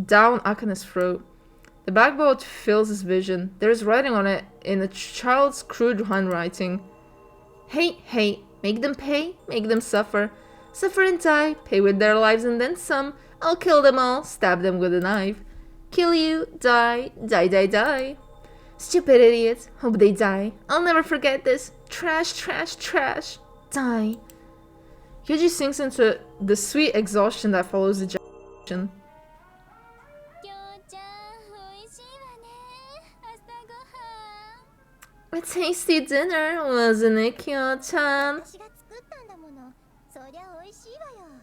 down Akane's throat. The blackboard fills his vision. There is writing on it in a child's crude handwriting. Hate, make them pay, make them suffer. Suffer and die, pay with their lives and then some. I'll kill them all, stab them with a knife. Kill you, die. Stupid idiots, hope they die. I'll never forget this. Trash. Die. Kyoji sinks into the sweet exhaustion that follows ejaculation. A tasty dinner, wasn't it, Kyo-chan?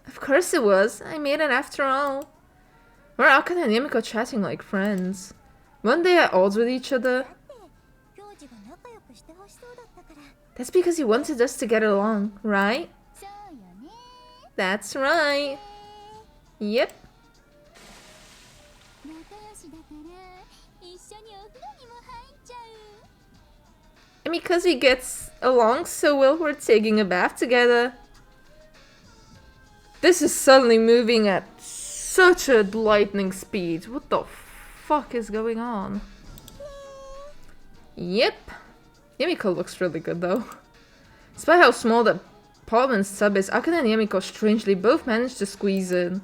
Of course it was. I made it after all. Were Akane and Yamiko chatting like friends? Weren't they at odds with each other? That's because you wanted us to get along, right? That's right. Yep. And because we get along so well, we're taking a bath together. This is suddenly moving at such a lightning speed. What the fuck is going on? Yep. Yamiko looks really good though. Despite how small the apartment's tub is, Akane and Yamiko strangely both managed to squeeze in.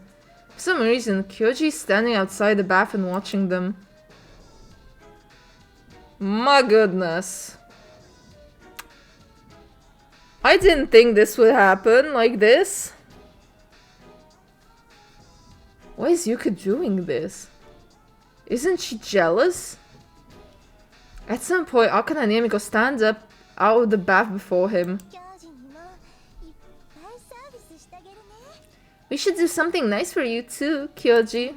For some reason, Kyoji's standing outside the bath and watching them. My goodness. I didn't think this would happen like this. Why is Yuka doing this? Isn't she jealous? At some point, Akane and Yamiko stand up out of the bath before him. We should do something nice for you too, Kyoji.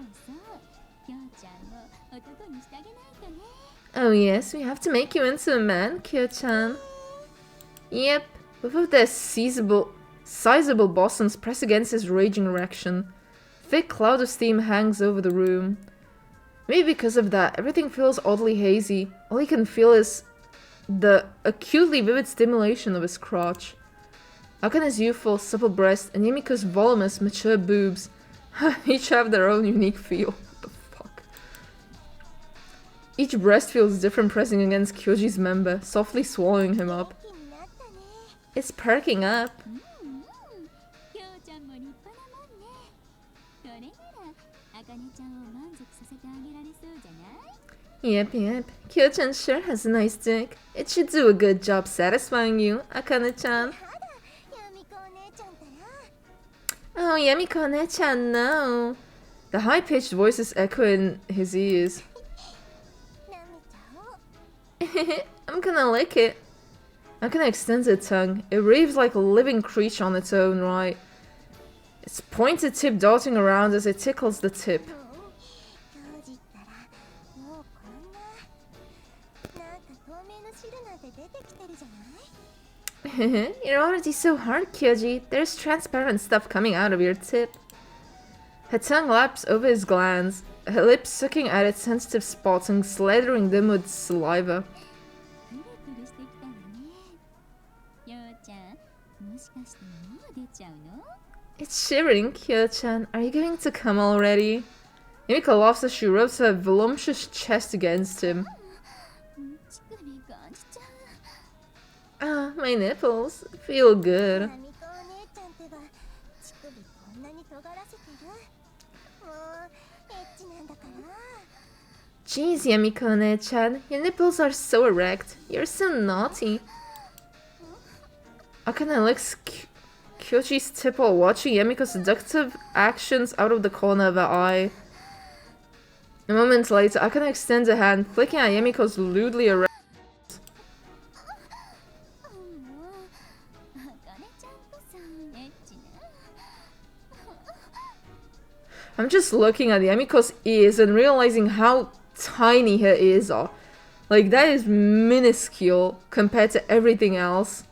Oh yes, we have to make you into a man, Kyo-chan. Yep, both of their sizable bosoms press against his raging erection. A thick cloud of steam hangs over the room. Maybe because of that, everything feels oddly hazy. All he can feel is the acutely vivid stimulation of his crotch. Akane's youthful, supple breast and Yamiko's voluminous, mature boobs each have their own unique feel. What the fuck? Each breast feels different pressing against Kyoji's member, softly swallowing him up. It's perking up. Yep, yep. Kyo-chan sure has a nice dick. It should do a good job satisfying you, Akane-chan. Oh, Yamiko-ne-chan, no. The high-pitched voices echo in his ears. I'm gonna lick it. Akane extends her tongue. It raves like a living creature on its own right. Its pointed tip darting around as it tickles the tip. You're already so hard, Kyoji. There's transparent stuff coming out of your tip. Her tongue laps over his glands, her lips sucking at its sensitive spots and slathering them with saliva. It's shivering, Kyo-chan. Are you going to come already? Yamiko laughs as she rubs her voluptuous chest against him. Ah, my nipples feel good. Jeez, Yamiko-ne-chan, your nipples are so erect. You're so naughty. Akane licks Kyoji's tip while watching Yamiko's seductive actions out of the corner of her eye. A moment later, Akane extends a hand, flicking at Yamiko's lewdly erect. I'm just looking at Yamiko's ears and realizing how tiny her ears are. Like, that is minuscule compared to everything else.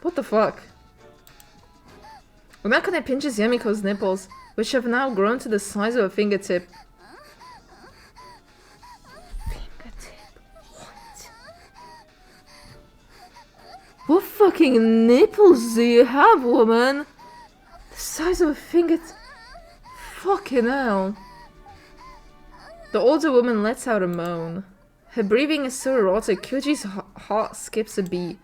What the fuck? When Akane pinches Yamiko's nipples, which have now grown to the size of a fingertip. What fucking nipples do you have, woman? The size of a fingertip. Fucking hell. The older woman lets out a moan. Her breathing is so erotic, Kyoji's heart skips a beat.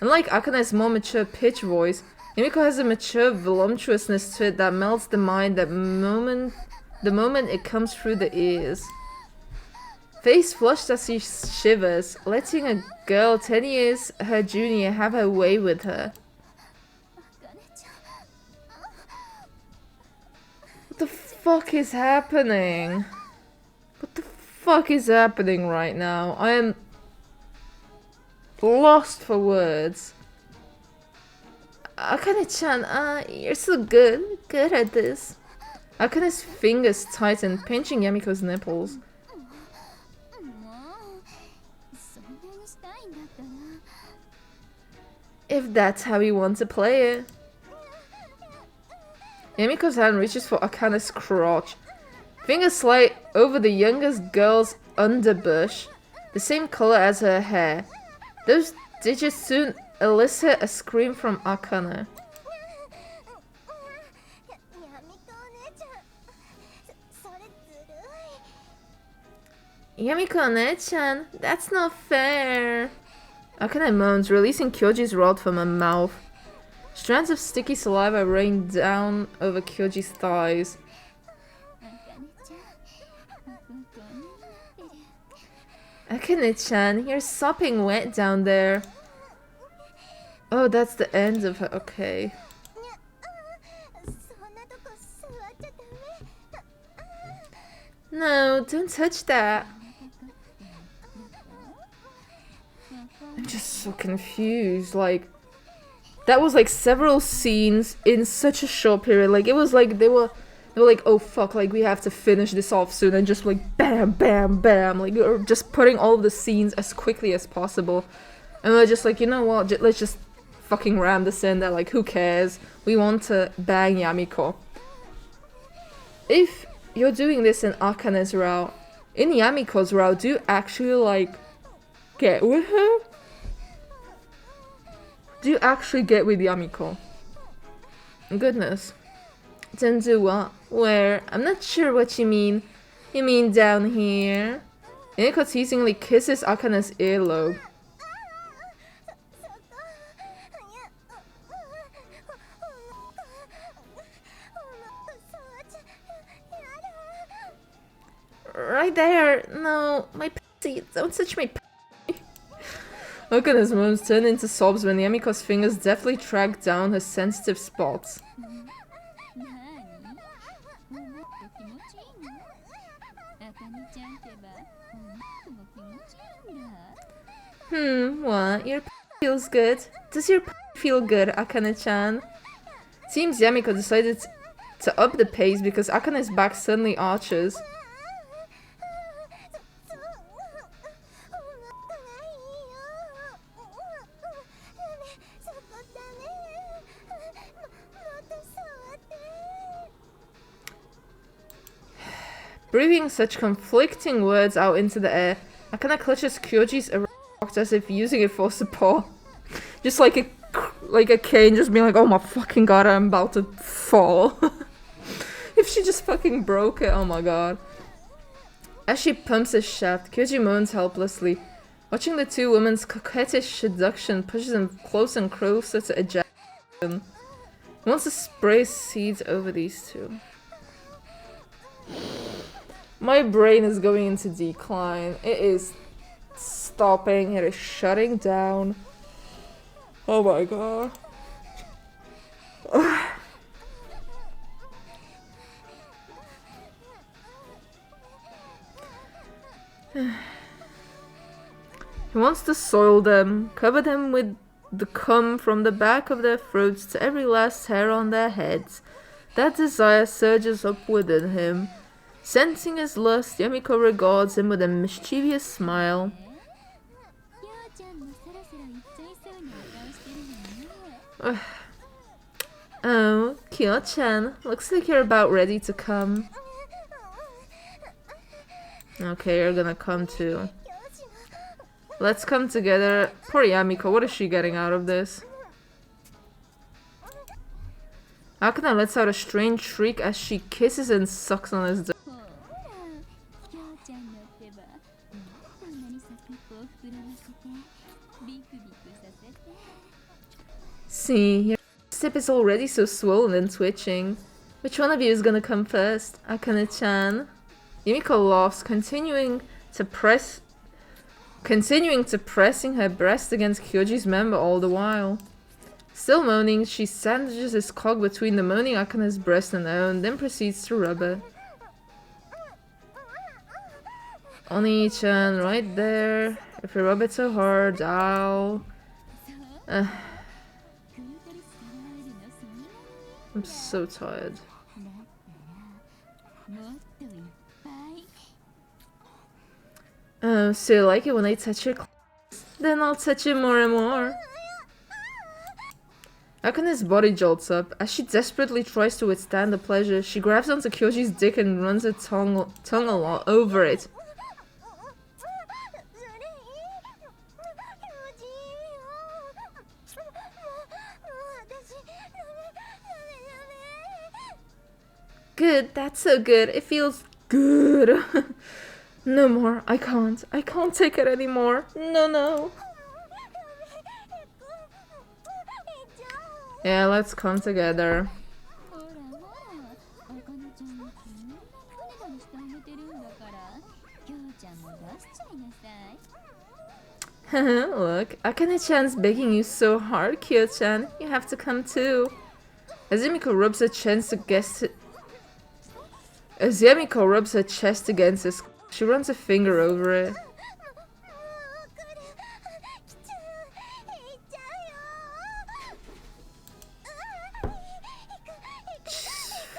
Unlike Akane's more mature pitch voice, Yamiko has a mature voluptuousness to it that melts the mind the moment it comes through the ears. Face flushed as she shivers, letting a girl 10 years her junior have her way with her. What the fuck is happening? What the fuck is happening right now? I am lost for words. Akane-chan, you're so good at this. Akane's fingers tighten, pinching Yamiko's nipples. If that's how you want to play it. Yamiko's hand reaches for Akane's crotch. Fingers slide over the youngest girl's underbush, the same color as her hair. Those digits soon elicit a scream from Akane. Yamiko-ne-chan, that's not fair. Akane moans, releasing Kyoji's rod from her mouth. Strands of sticky saliva rain down over Kyoji's thighs. Akane-chan, you're sopping wet down there. Oh, that's the end of her. Okay. No, don't touch that. I'm just so confused. Like, that was like several scenes in such a short period. Like, it was like they were like, oh fuck, like we have to finish this off soon, and just like bam, bam, bam, like we're just putting all of the scenes as quickly as possible. And we're just like, you know what? Let's just fucking ram this in there. Like, who cares? We want to bang Yamiko. If you're doing this in Akane's route, in Yamiko's route, do you actually like get with her? Do you actually get with Yamiko? Goodness. Then do what? Where? I'm not sure what you mean. You mean down here? Yamiko teasingly kisses Akane's earlobe. right there. No, my pussy. Don't touch my pussy. Akane's moans turn into sobs when Yamiko's fingers deftly track down her sensitive spots. What? Your feels good? Does your feel good, Akane-chan? Seems Yamiko decided to up the pace because Akane's back suddenly arches. Breathing such conflicting words out into the air, Akane clutches Kyoji's erect as if using it for support. Just like a cane, just being like, oh my fucking god, I'm about to fall. If she just fucking broke it, oh my god. As she pumps his shaft, Kyoji moans helplessly. Watching the two women's coquettish seduction pushes him closer and closer to ejaculation. He wants to spray seeds over these two. My brain is going into decline. It is stopping. It is shutting down. Oh my god. He wants to soil them, cover them with the cum from the back of their throats to every last hair on their heads. That desire surges up within him. Sensing his lust, Yamiko regards him with a mischievous smile. Oh, Kyo-chan, looks like you're about ready to come. Okay, you're gonna come too. Let's come together. Poor Yamiko, what is she getting out of this? Akane lets out a strange shriek as she kisses and sucks on his dick. See, your tip is already so swollen and twitching. Which one of you is gonna come first? Akane-chan. Yamiko laughs, continuing to pressing her breast against Kyoji's member all the while. Still moaning, she sandwiches his cock between the moaning Akane's breast and her own, then proceeds to rub it. Oni-chan, right there. If you rub it so hard, I'll... I'm so tired. Oh, so you like it when I touch your clothes? Then I'll touch it more and more. Akane's body jolts up. As she desperately tries to withstand the pleasure, she grabs onto Kyoji's dick and runs her tongue all over it. Good, that's so good. It feels good. No more. I can't take it anymore. No. Yeah, let's come together. Look, Akane-chan's begging you so hard, Kyo-chan. You have to come too. As Yamiko rubs her chest against his, she runs a finger over it.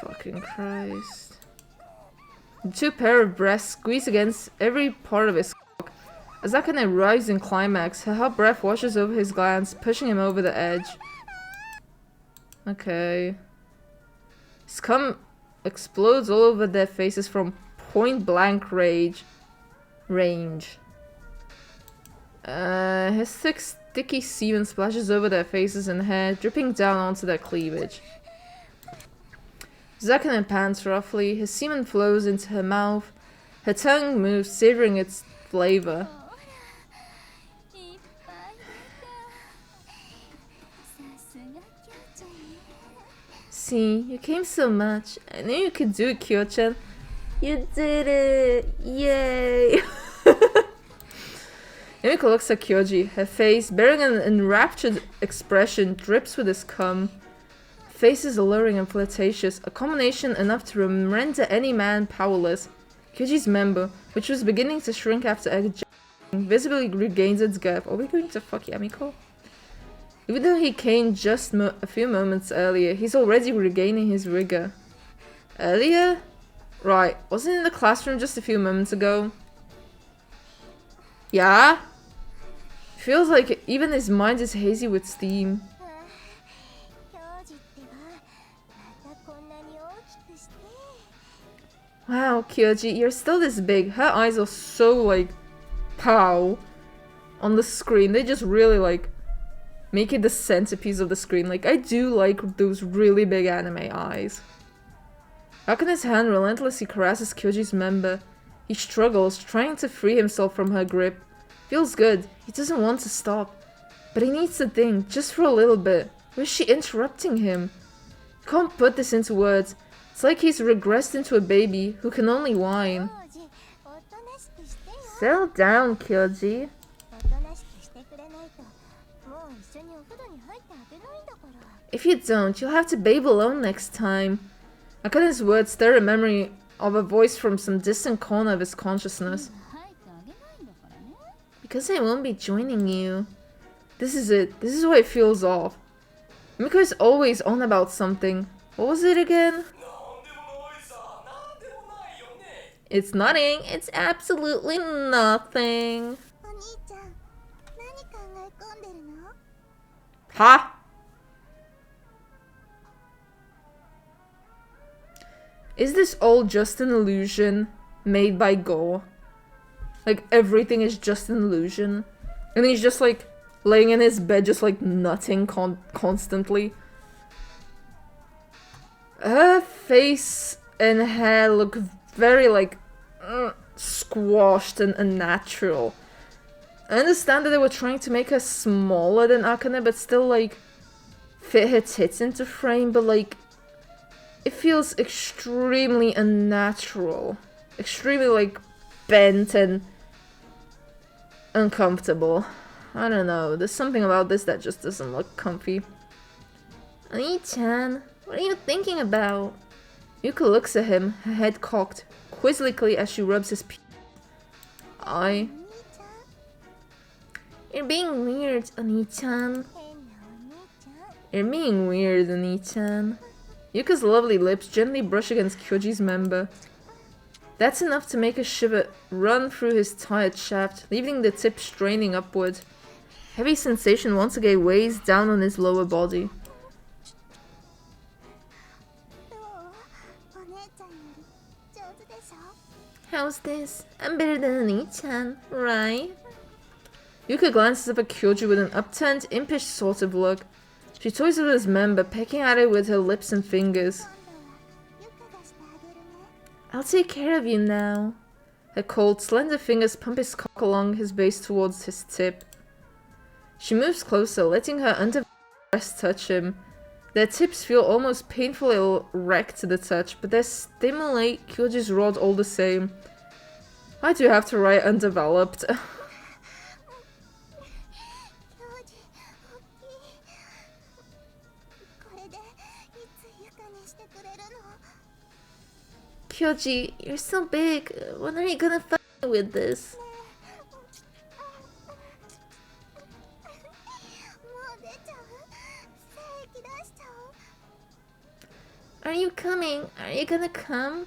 Fucking Christ. The two pair of breasts squeeze against every part of his cock. As Akane arrives in climax, her hot breath washes over his glands, pushing him over the edge. Okay. His cum explodes all over their faces from point-blank range. His thick, sticky semen splashes over their faces and hair, dripping down onto their cleavage. Akane pants roughly, his semen flows into her mouth. Her tongue moves, savoring its flavor. See, you came so much. I knew you could do it, Kyo-chan. You did it! Yay! Yamiko looks at Kyoji. Her face, bearing an enraptured expression, drips with his cum. Her face is alluring and flirtatious, a combination enough to render any man powerless. Kyoji's member, which was beginning to shrink after ejaculating, visibly regains its girth. Are we going to fuck Yamiko? Even though he came just a few moments earlier, he's already regaining his rigor. Earlier? Right, wasn't in the classroom just a few moments ago? Yeah? Feels like even his mind is hazy with steam. Wow, Kyoji, you're still this big. Her eyes are so like pow on the screen. They just really like make it the centerpiece of the screen. Like I do like those really big anime eyes. Akane's hand relentlessly caresses Kyoji's member. He struggles, trying to free himself from her grip. Feels good. He doesn't want to stop. But he needs to think, just for a little bit. Why is she interrupting him? Can't put this into words. It's like he's regressed into a baby who can only whine. Settle down, Kyoji. If you don't, you'll have to bathe alone next time. Akane's words stir a memory of a voice from some distant corner of his consciousness. Because I won't be joining you. This is it. This is why it feels off. Yamiko is always on about something. What was it again? It's nothing. It's absolutely nothing. Ha! Is this all just an illusion made by Gore? Like everything is just an illusion? And he's just like laying in his bed just like nutting constantly. Her face and hair look very like squashed and unnatural. I understand that they were trying to make her smaller than Akane but still like fit her tits into frame, but like it feels extremely unnatural. Extremely like bent and uncomfortable. I don't know, there's something about this that just doesn't look comfy. Oni-chan, what are you thinking about? Yuka looks at him, her head cocked, quizzically as she rubs his You're being weird, Oni-chan. You're being weird, Oni-chan. Yuka's lovely lips gently brush against Kyoji's member. That's enough to make a shiver run through his tired shaft, leaving the tip straining upward. Heavy sensation once again weighs down on his lower body. How's this? I'm better than Oni-chan, right? Yuka glances up at Kyoji with an upturned, impish sort of look. She toys with his member, pecking at it with her lips and fingers. I'll take care of you now. Her cold, slender fingers pump his cock along his base towards his tip. She moves closer, letting her under breast touch him. Their tips feel almost painfully erect to the touch, but they stimulate Kyoji's rod all the same. Why do you have to write undeveloped? Kyoji, you're so big. When are you gonna fuck me with this? Are you coming? Are you gonna come?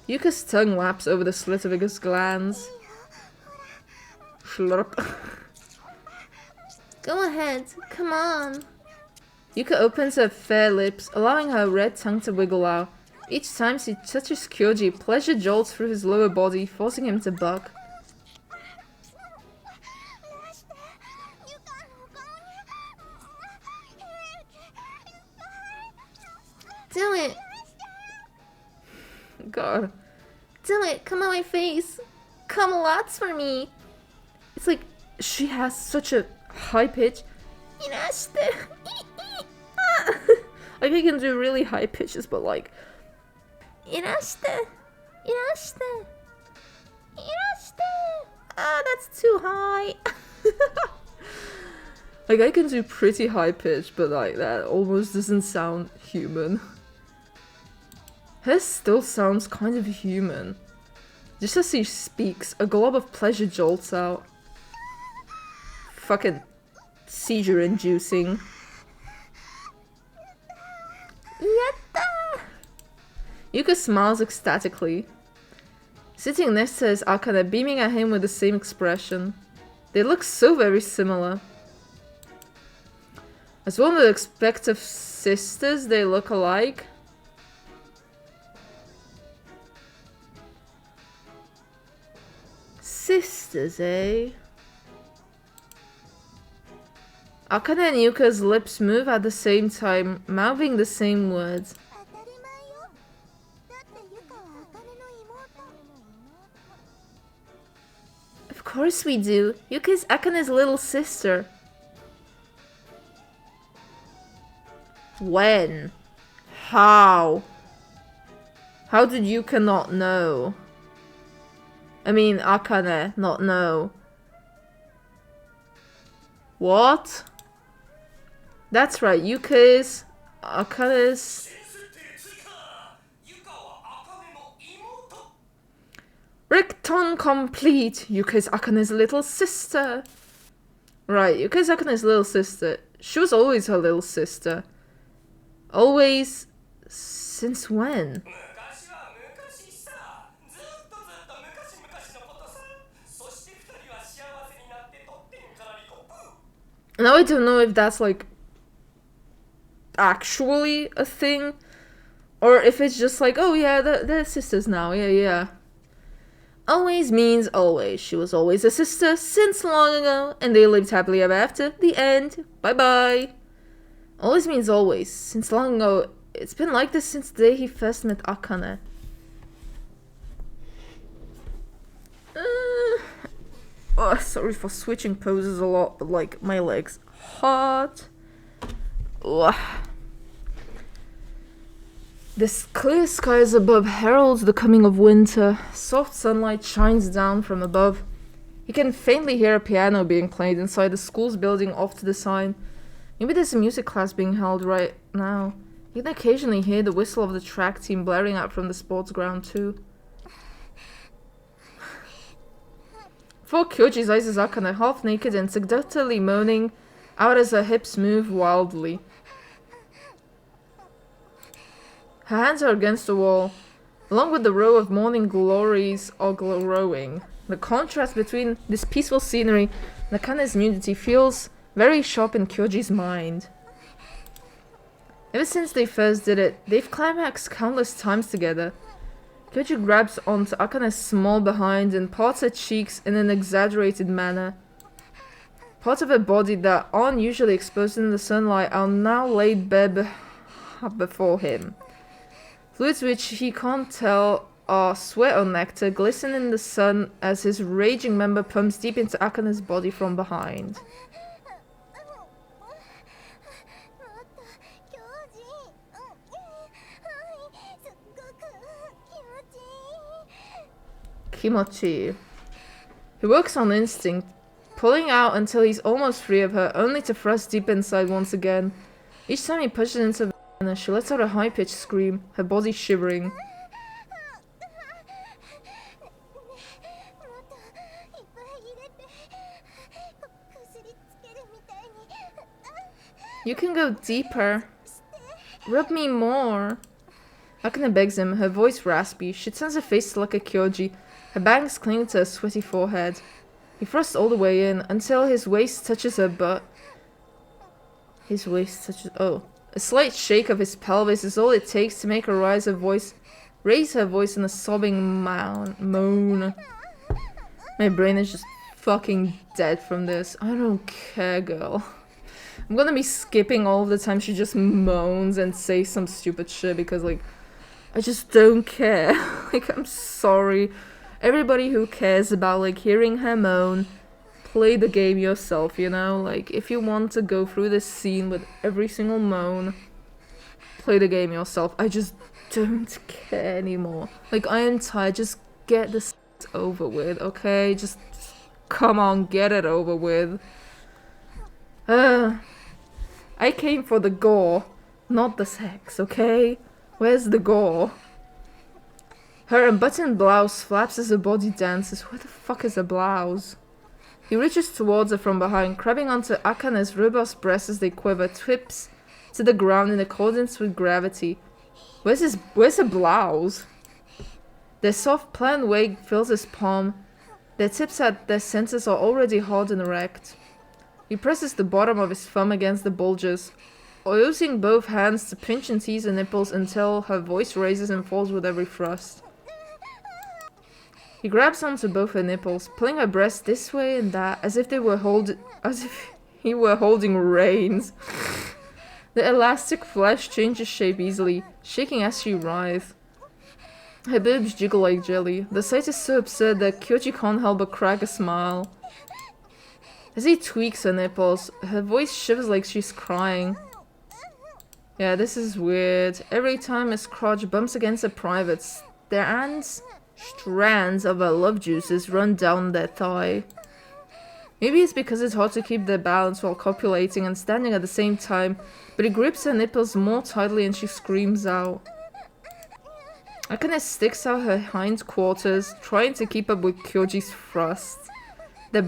Yuka's tongue laps over the slit of his glands. Slurp. Go ahead, come on. Yuka opens her fair lips, allowing her red tongue to wiggle out. Each time she touches Kyoji, pleasure jolts through his lower body, forcing him to buck. Do it! God. Do it! Come on my face! Come lots for me! It's like she has such a high pitch. Like I can do really high pitches, but like Irashite! Irashite! Irashite! Ah, that's too high! Like, I can do pretty high pitch, but like, that almost doesn't sound human. Hers still sounds kind of human. Just as he speaks, a glob of pleasure jolts out. Fucking seizure-inducing. Yatta! Yuka smiles ecstatically. Sitting next to his Akane, beaming at him with the same expression. They look so very similar. As one would expect of sisters, they look alike. Sisters, eh? Akane and Yuka's lips move at the same time, mouthing the same words. Of course we do. Yuka's Akane's little sister. When? How? How did Yuka not know? I mean, Akane not know. What? That's right, Yuka is Akane's... Ricton complete! Yuka is Akane's little sister. Right, Yuka is Akane's little sister. She was always her little sister. Always... Since when? Now I don't know if that's like actually a thing, or if it's just like, oh yeah, they're sisters now, yeah. Always means always. She was always a sister since long ago, and they lived happily ever after. The end. Bye bye. Always means always. Since long ago. It's been like this since the day he first met Akane. Oh, sorry for switching poses a lot, but like, my legs hot. Ugh. This clear skies above heralds the coming of winter. Soft sunlight shines down from above. You can faintly hear a piano being played inside the school's building off to the side. Maybe there's a music class being held right now. You can occasionally hear the whistle of the track team blaring out from the sports ground too. Before Kyoji's eyes is Akane, half naked and seductively moaning out as her hips move wildly. Her hands are against the wall, along with the row of morning glories are glowing. The contrast between this peaceful scenery and Akane's nudity feels very sharp in Kyoji's mind. Ever since they first did it, they've climaxed countless times together. Kyoji grabs onto Akane's small behind and parts her cheeks in an exaggerated manner. Parts of her body that aren't usually exposed in the sunlight are now laid bare before him. Fluids which he can't tell are sweat or nectar glisten in the sun as his raging member pumps deep into Akane's body from behind. Kimochi. He works on instinct, pulling out until he's almost free of her, only to thrust deep inside once again. Each time he pushes into the vagina, she lets out a high-pitched scream, her body shivering. You can go deeper. Rub me more. Akane begs him, her voice raspy. She turns her face to look at Kyoji, her bangs clinging to her sweaty forehead. He thrusts all the way in, until his waist touches her butt. His waist touches... oh. A slight shake of his pelvis is all it takes to make her raise her voice in a sobbing moan. My brain is just fucking dead from this. I don't care, girl. I'm gonna be skipping all of the time she just moans and says some stupid shit because, like, I just don't care. Like, I'm sorry. Everybody who cares about, like, hearing her moan, play the game yourself, you know? Like, if you want to go through this scene with every single moan, play the game yourself. I just don't care anymore. Like, I am tired. Just get this over with, okay? Just come on, get it over with. I came for the gore, not the sex, okay? Where's the gore? Her unbuttoned blouse flaps as her body dances. Where the fuck is her blouse? He reaches towards her from behind, grabbing onto Akane's robust breasts as they quiver, twips to the ground in accordance with gravity. Where's her blouse? Their soft, planned wake fills his palm. Their tips at their centers are already hard and erect. He presses the bottom of his thumb against the bulges, using both hands to pinch and tease her nipples until her voice raises and falls with every thrust. He grabs onto both her nipples, pulling her breasts this way and that, as if he were holding reins. The elastic flesh changes shape easily, shaking as she writhes. Her boobs jiggle like jelly. The sight is so absurd that Kyoji can't help but crack a smile. As he tweaks her nipples, her voice shivers like she's crying. Yeah, this is weird. Every time his crotch bumps against her privates, strands of her love juices run down their thigh. Maybe it's because it's hard to keep their balance while copulating and standing at the same time, but he grips her nipples more tightly and she screams out. Akane sticks out her hindquarters, trying to keep up with Kyoji's thrust. Their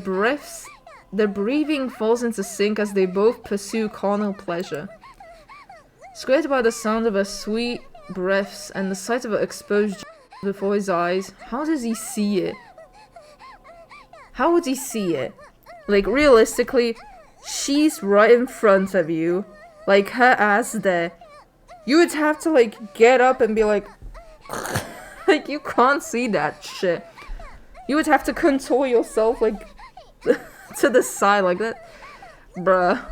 breathing falls into sync as they both pursue carnal pleasure. Scared by the sound of her sweet breaths and the sight of her exposed before his eyes, how does he see it? How would he see it? Like, realistically, she's right in front of you. Like, her ass there. You would have to, like, get up and be like... like, you can't see that shit. You would have to contour yourself, like... to the side like that. Bruh.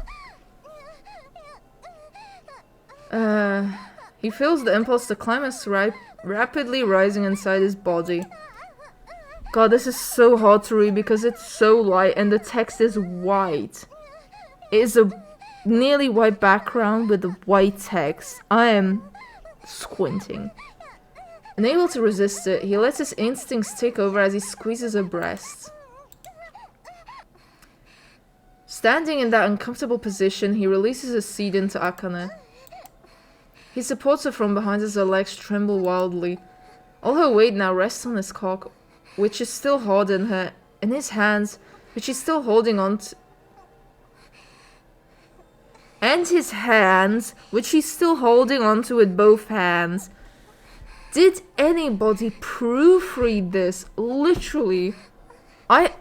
He feels the impulse to climax rapidly rising inside his body. God, this is so hard to read because it's so light and the text is white. It is a nearly white background with the white text. I am squinting. Unable to resist it, he lets his instincts take over as he squeezes her breasts. Standing in that uncomfortable position, he releases his seed into Akane. He supports her from behind as her legs tremble wildly. All her weight now rests on his cock, which is still hard in her, and his hands, which he's still holding on to. And his hands, which he's still holding onto with both hands. Did anybody proofread this? Literally. I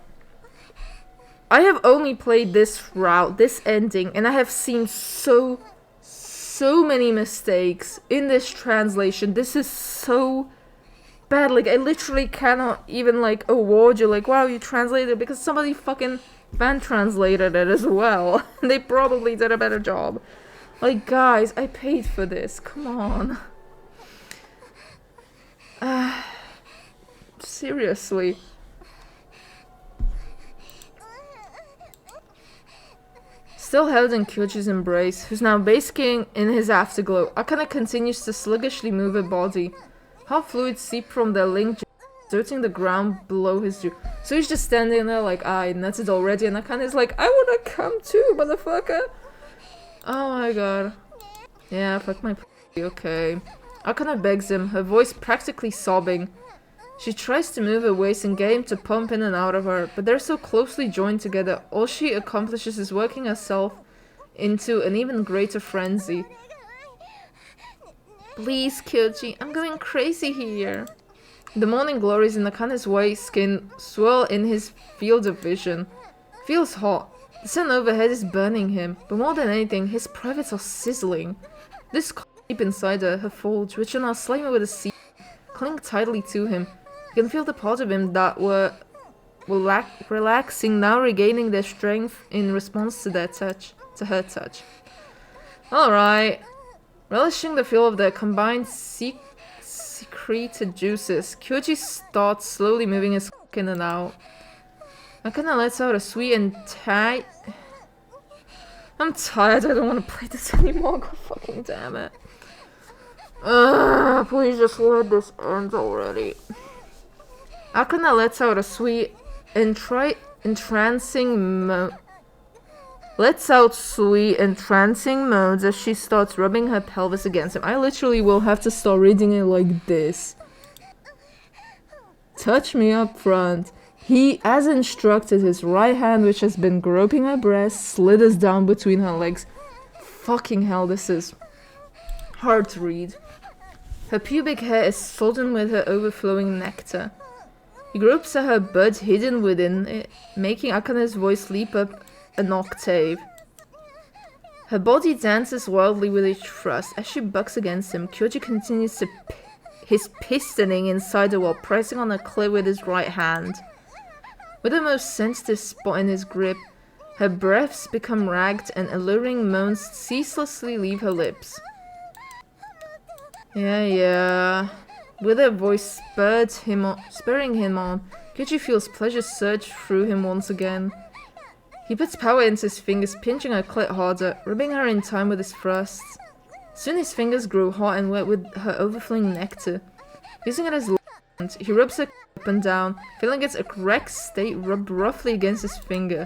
have only played this route, this ending, and I have seen so many mistakes in this translation. This is so bad. Like, I literally cannot even, like, award you, like, wow, you translated it, because somebody fucking fan translated it as well. They probably did a better job. Like, guys, I paid for this. Come on. Seriously. Still held in Kyoji's embrace, who's now basking in his afterglow, Akane continues to sluggishly move her body. Hot fluids seep from their link, dirting the ground below his jaw. So he's just standing there like, I nutted already, and Akane's like, I wanna come too, motherfucker! Oh my god. Yeah, fuck my pussy, okay. Akane begs him, her voice practically sobbing. She tries to move her waist and get him to pump in and out of her, but they're so closely joined together, all she accomplishes is working herself into an even greater frenzy. Please, Kyoji, I'm going crazy here. The morning glories in Akane's white skin swirl in his field of vision. Feels hot. The sun overhead is burning him, but more than anything, his privates are sizzling. This deep inside her folds, which are now slimy with a sea, cling tightly to him. You can feel the parts of him that were relaxing, now regaining their strength in response to their touch, to her touch. Alright. Relishing the feel of their combined secreted juices, Kyoji starts slowly moving his cock in and out. Akane lets out a sweet and tight... I'm tired, I don't want to play this anymore, god fucking damn it. Please just let this end already. Akane lets out a sweet, entrancing moans as she starts rubbing her pelvis against him. I literally will have to start reading it like this. Touch me up front. He, as instructed, his right hand, which has been groping her breast, slithers down between her legs. Fucking hell, this is hard to read. Her pubic hair is sodden with her overflowing nectar. He gropes at her butt hidden within it, making Akane's voice leap up an octave. Her body dances wildly with each thrust. As she bucks against him, Kyoji continues his pistoning inside her while pressing on her clit with his right hand. With the most sensitive spot in his grip, her breaths become ragged and alluring moans ceaselessly leave her lips. Yeah. With her voice spurring him on, Kyoji feels pleasure surge through him once again. He puts power into his fingers, pinching her clit harder, rubbing her in time with his thrusts. Soon his fingers grow hot and wet with her overflowing nectar. Using it as lubricant, he rubs her up and down, feeling its erect state rub roughly against his finger.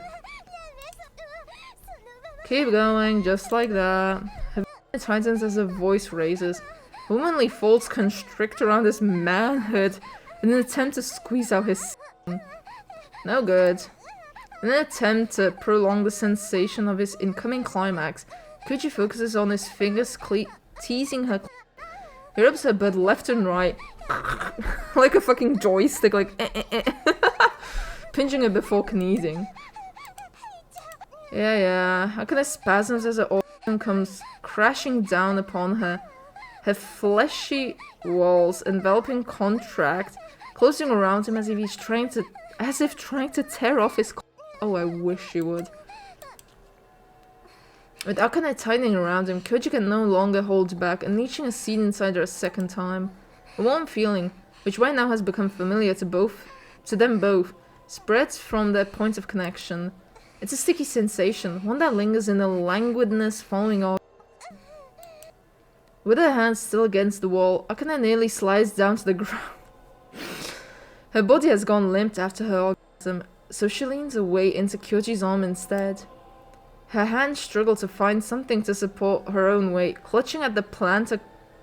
Keep going, just like that. Her tightens as her voice raises. Womanly folds constrict around his manhood in an attempt to squeeze out his semen. No good. In an attempt to prolong the sensation of his incoming climax, Kyoji focuses on his fingers teasing her. He rubs her butt left and right, like a fucking joystick, like pinching her before kneading. Yeah. Akane spasms as her orgasm comes crashing down upon her. Her fleshy walls enveloping contract, closing around him as if trying to tear off his. Oh, I wish she would. With Akane tightening around him, Kyoji can no longer hold back, unleashing a seed inside her a second time. A warm feeling, which right now has become familiar to them both, spreads from their point of connection. It's a sticky sensation, one that lingers in the languidness following all. With her hands still against the wall, Akane nearly slides down to the ground. Her body has gone limp after her orgasm, so she leans away into Kyoji's arm instead. Her hands struggle to find something to support her own weight, clutching at the plant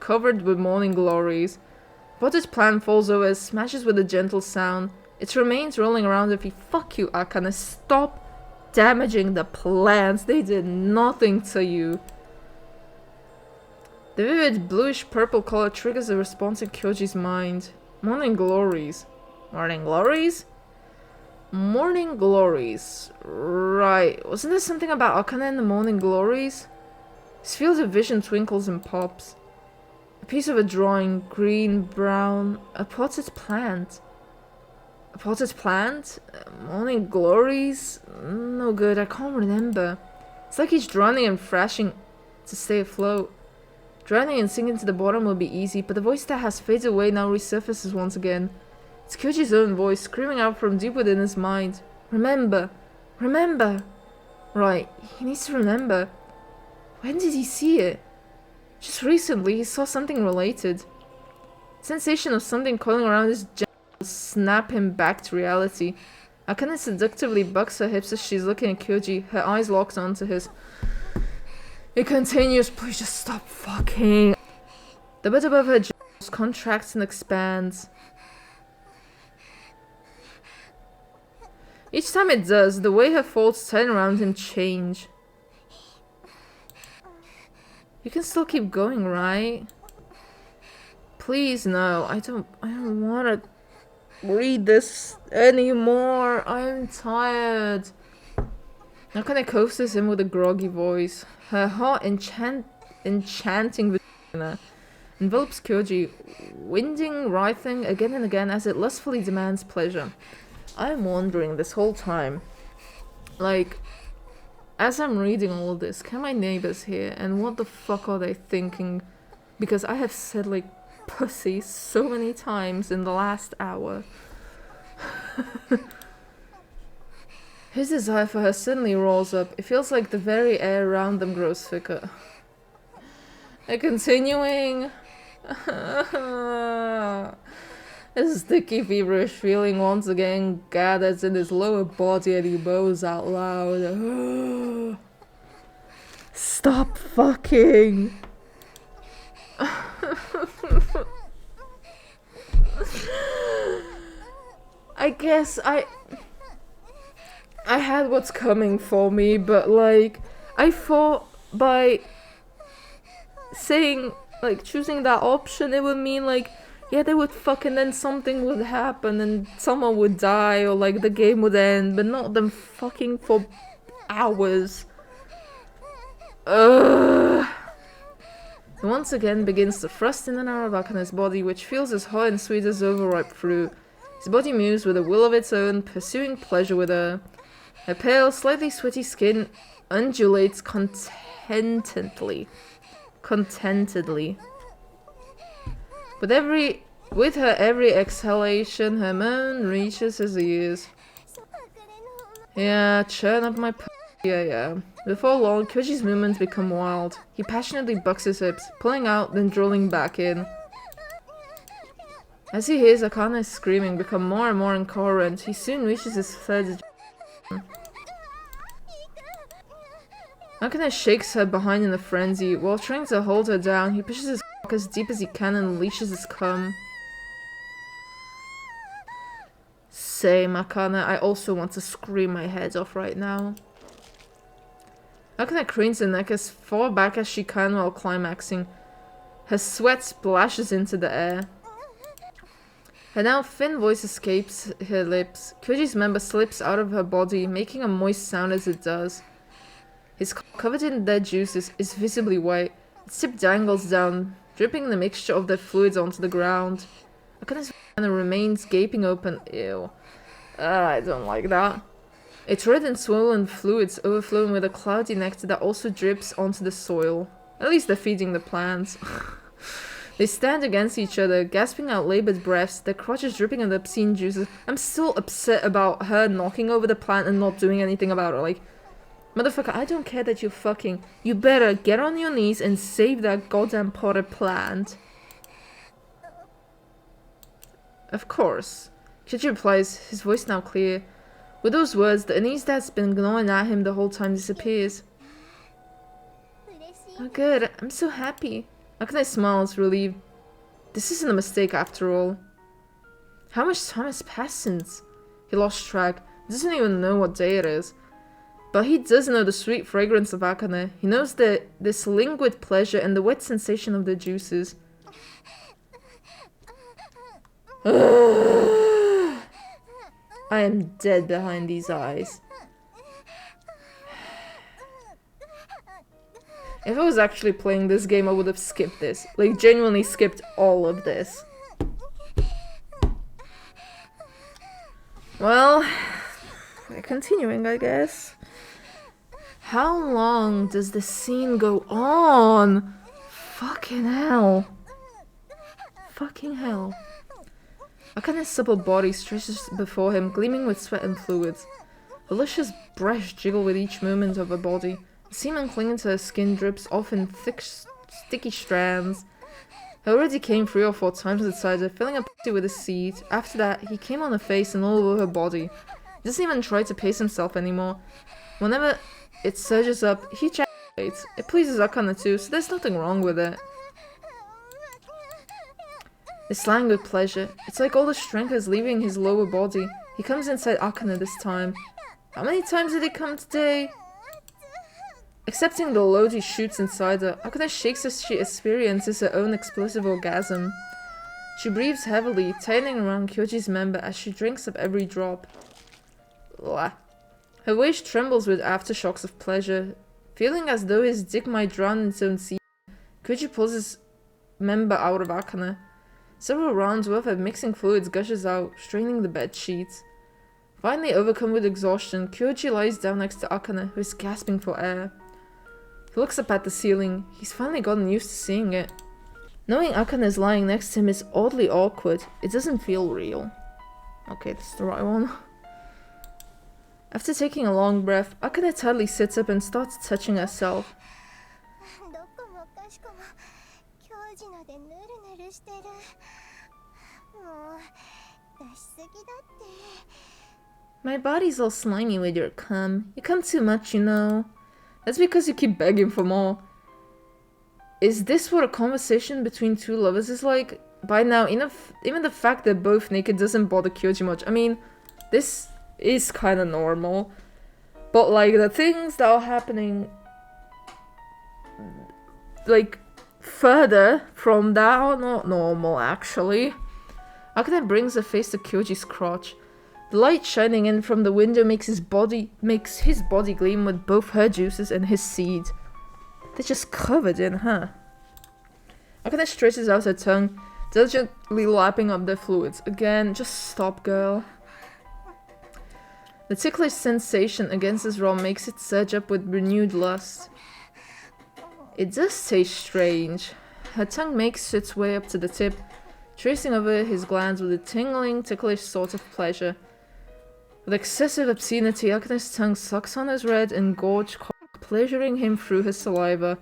covered with morning glories. Potted plant falls over and smashes with a gentle sound. Its remains rolling around her feet. Fuck you, Akane. Stop damaging the plants. They did nothing to you. The vivid bluish-purple color triggers a response in Kyoji's mind. Morning glories. Morning glories? Morning glories. Right. Wasn't there something about Akane and the morning glories? His field of vision twinkles and pops. A piece of a drawing, green, brown, a potted plant. A potted plant? Morning glories? No good, I can't remember. It's like he's drowning and thrashing to stay afloat. Drowning and sinking to the bottom will be easy, but the voice that has faded away now resurfaces once again. It's Kyoji's own voice, screaming out from deep within his mind. Remember! Remember! Right, he needs to remember. When did he see it? Just recently, he saw something related. Sensation of something coiling around his genitals snap him back to reality. Akane seductively bucks her hips as she's looking at Kyoji, her eyes locked onto his. It continues, please just stop fucking. The bit above her genitals contracts and expands. Each time it does, the way her folds turn around him change. You can still keep going, right? Please, no. I don't want to read this anymore. I'm tired. Akane coaxes him with a groggy voice. Her hot, enchanting vagina envelops Kyoji, winding, writhing again and again as it lustfully demands pleasure. I'm wondering this whole time, like, as I'm reading all this, can my neighbors hear, and what the fuck are they thinking? Because I have said, like, pussy so many times in the last hour. His desire for her suddenly rolls up. It feels like the very air around them grows thicker. And continuing. A sticky, feverish feeling once again gathers in his lower body and he moans out loud. Stop fucking! I guess I had what's coming for me, but like, I thought by saying, like, choosing that option, it would mean like, yeah, they would fuck and then something would happen and someone would die or like the game would end, but not them fucking for hours. Ugh. He once again begins to thrust in and out of Akane's body, which feels as hot and sweet as overripe fruit. His body moves with a will of its own, pursuing pleasure with her. Her pale, slightly sweaty skin undulates contentedly. With her every exhalation, her moan reaches his ears. Yeah, churn up my yeah. Before long, Koji's movements become wild. He passionately bucks his hips, pulling out, then drilling back in. As he hears Akane's screaming become more and more incoherent, he soon reaches his third ejaculation. Akane shakes her behind in a frenzy. While trying to hold her down, he pushes his cock as deep as he can and unleashes his cum. Same, Akane. I also want to scream my head off right now. Akane cranes her neck as far back as she can while climaxing. Her sweat splashes into the air. Her now thin voice escapes her lips. Koji's member slips out of her body, making a moist sound as it does. His cock, covered in dead juices, is visibly white. Its tip dangles down, dripping the mixture of their fluids onto the ground. Akane's vagina remains gaping open. Ew. I don't like that. Its red and swollen fluids overflowing with a cloudy nectar that also drips onto the soil. At least they're feeding the plants. They stand against each other, gasping out labored breaths, their crotches dripping with obscene juices. I'm still upset about her knocking over the plant and not doing anything about it. Like, motherfucker, I don't care that you're fucking. You better get on your knees and save that goddamn potted plant. Of course. Koji replies, his voice now clear. With those words, the unease that's been gnawing at him the whole time disappears. Oh good, I'm so happy. Akane smiles, relieved. This isn't a mistake after all. How much time has passed since? He lost track. He doesn't even know what day it is. But he does know the sweet fragrance of Akane. He knows this languid pleasure and the wet sensation of the juices. I am dead behind these eyes. If I was actually playing this game, I would have skipped this. Like, genuinely skipped all of this. Well, we're continuing, I guess. How long does the scene go on? Fucking hell. Fucking hell. Akane's supple body stretches before him, gleaming with sweat and fluids. Her luscious breasts jiggle with each movement of her body. The semen clinging to her skin drips off in thick, sticky strands. He already came 3 or 4 times inside her, filling her pussy with his seed. After that, he came on her face and all over her body. He doesn't even try to pace himself anymore. Whenever it surges up, he ejaculates. It pleases Akane too, so there's nothing wrong with it. It's languid pleasure. It's like all the strength is leaving his lower body. He comes inside Akane this time. How many times did he come today? Accepting the load he shoots inside her, Akane shakes as she experiences her own explosive orgasm. She breathes heavily, tightening around Kyoji's member as she drinks up every drop. Blah. Her waist trembles with aftershocks of pleasure. Feeling as though his dick might drown in its own sea, Kyoji pulls his member out of Akane. Several rounds worth of mixing fluids gushes out, straining the bed sheets. Finally overcome with exhaustion, Kyoji lies down next to Akane, who is gasping for air. He looks up at the ceiling. He's finally gotten used to seeing it. Knowing Akane is lying next to him is oddly awkward. It doesn't feel real. Okay, that's the right one. After taking a long breath, Akane tidily sits up and starts touching herself. してる。もう出しすぎだって。 My body's all slimy with your cum. You cum too much, you know. That's because you keep begging for more. Is this what a conversation between two lovers is like? By now, even the fact they're both naked doesn't bother Kyoji much. I mean, this is kind of normal. But, like, the things that are happening, like, further from that are not normal, actually. Akane brings her face to Kyoji's crotch. The light shining in from the window makes his body gleam with both her juices and his seed. They're just covered in her. Akane stretches out her tongue, diligently lapping up the fluids. Again, just stop, girl. The ticklish sensation against his raw makes it surge up with renewed lust. It does taste strange. Her tongue makes its way up to the tip, tracing over his glands with a tingling, ticklish sort of pleasure. With excessive obscenity, Akane's tongue sucks on his red and gorged cock, pleasuring him through his saliva.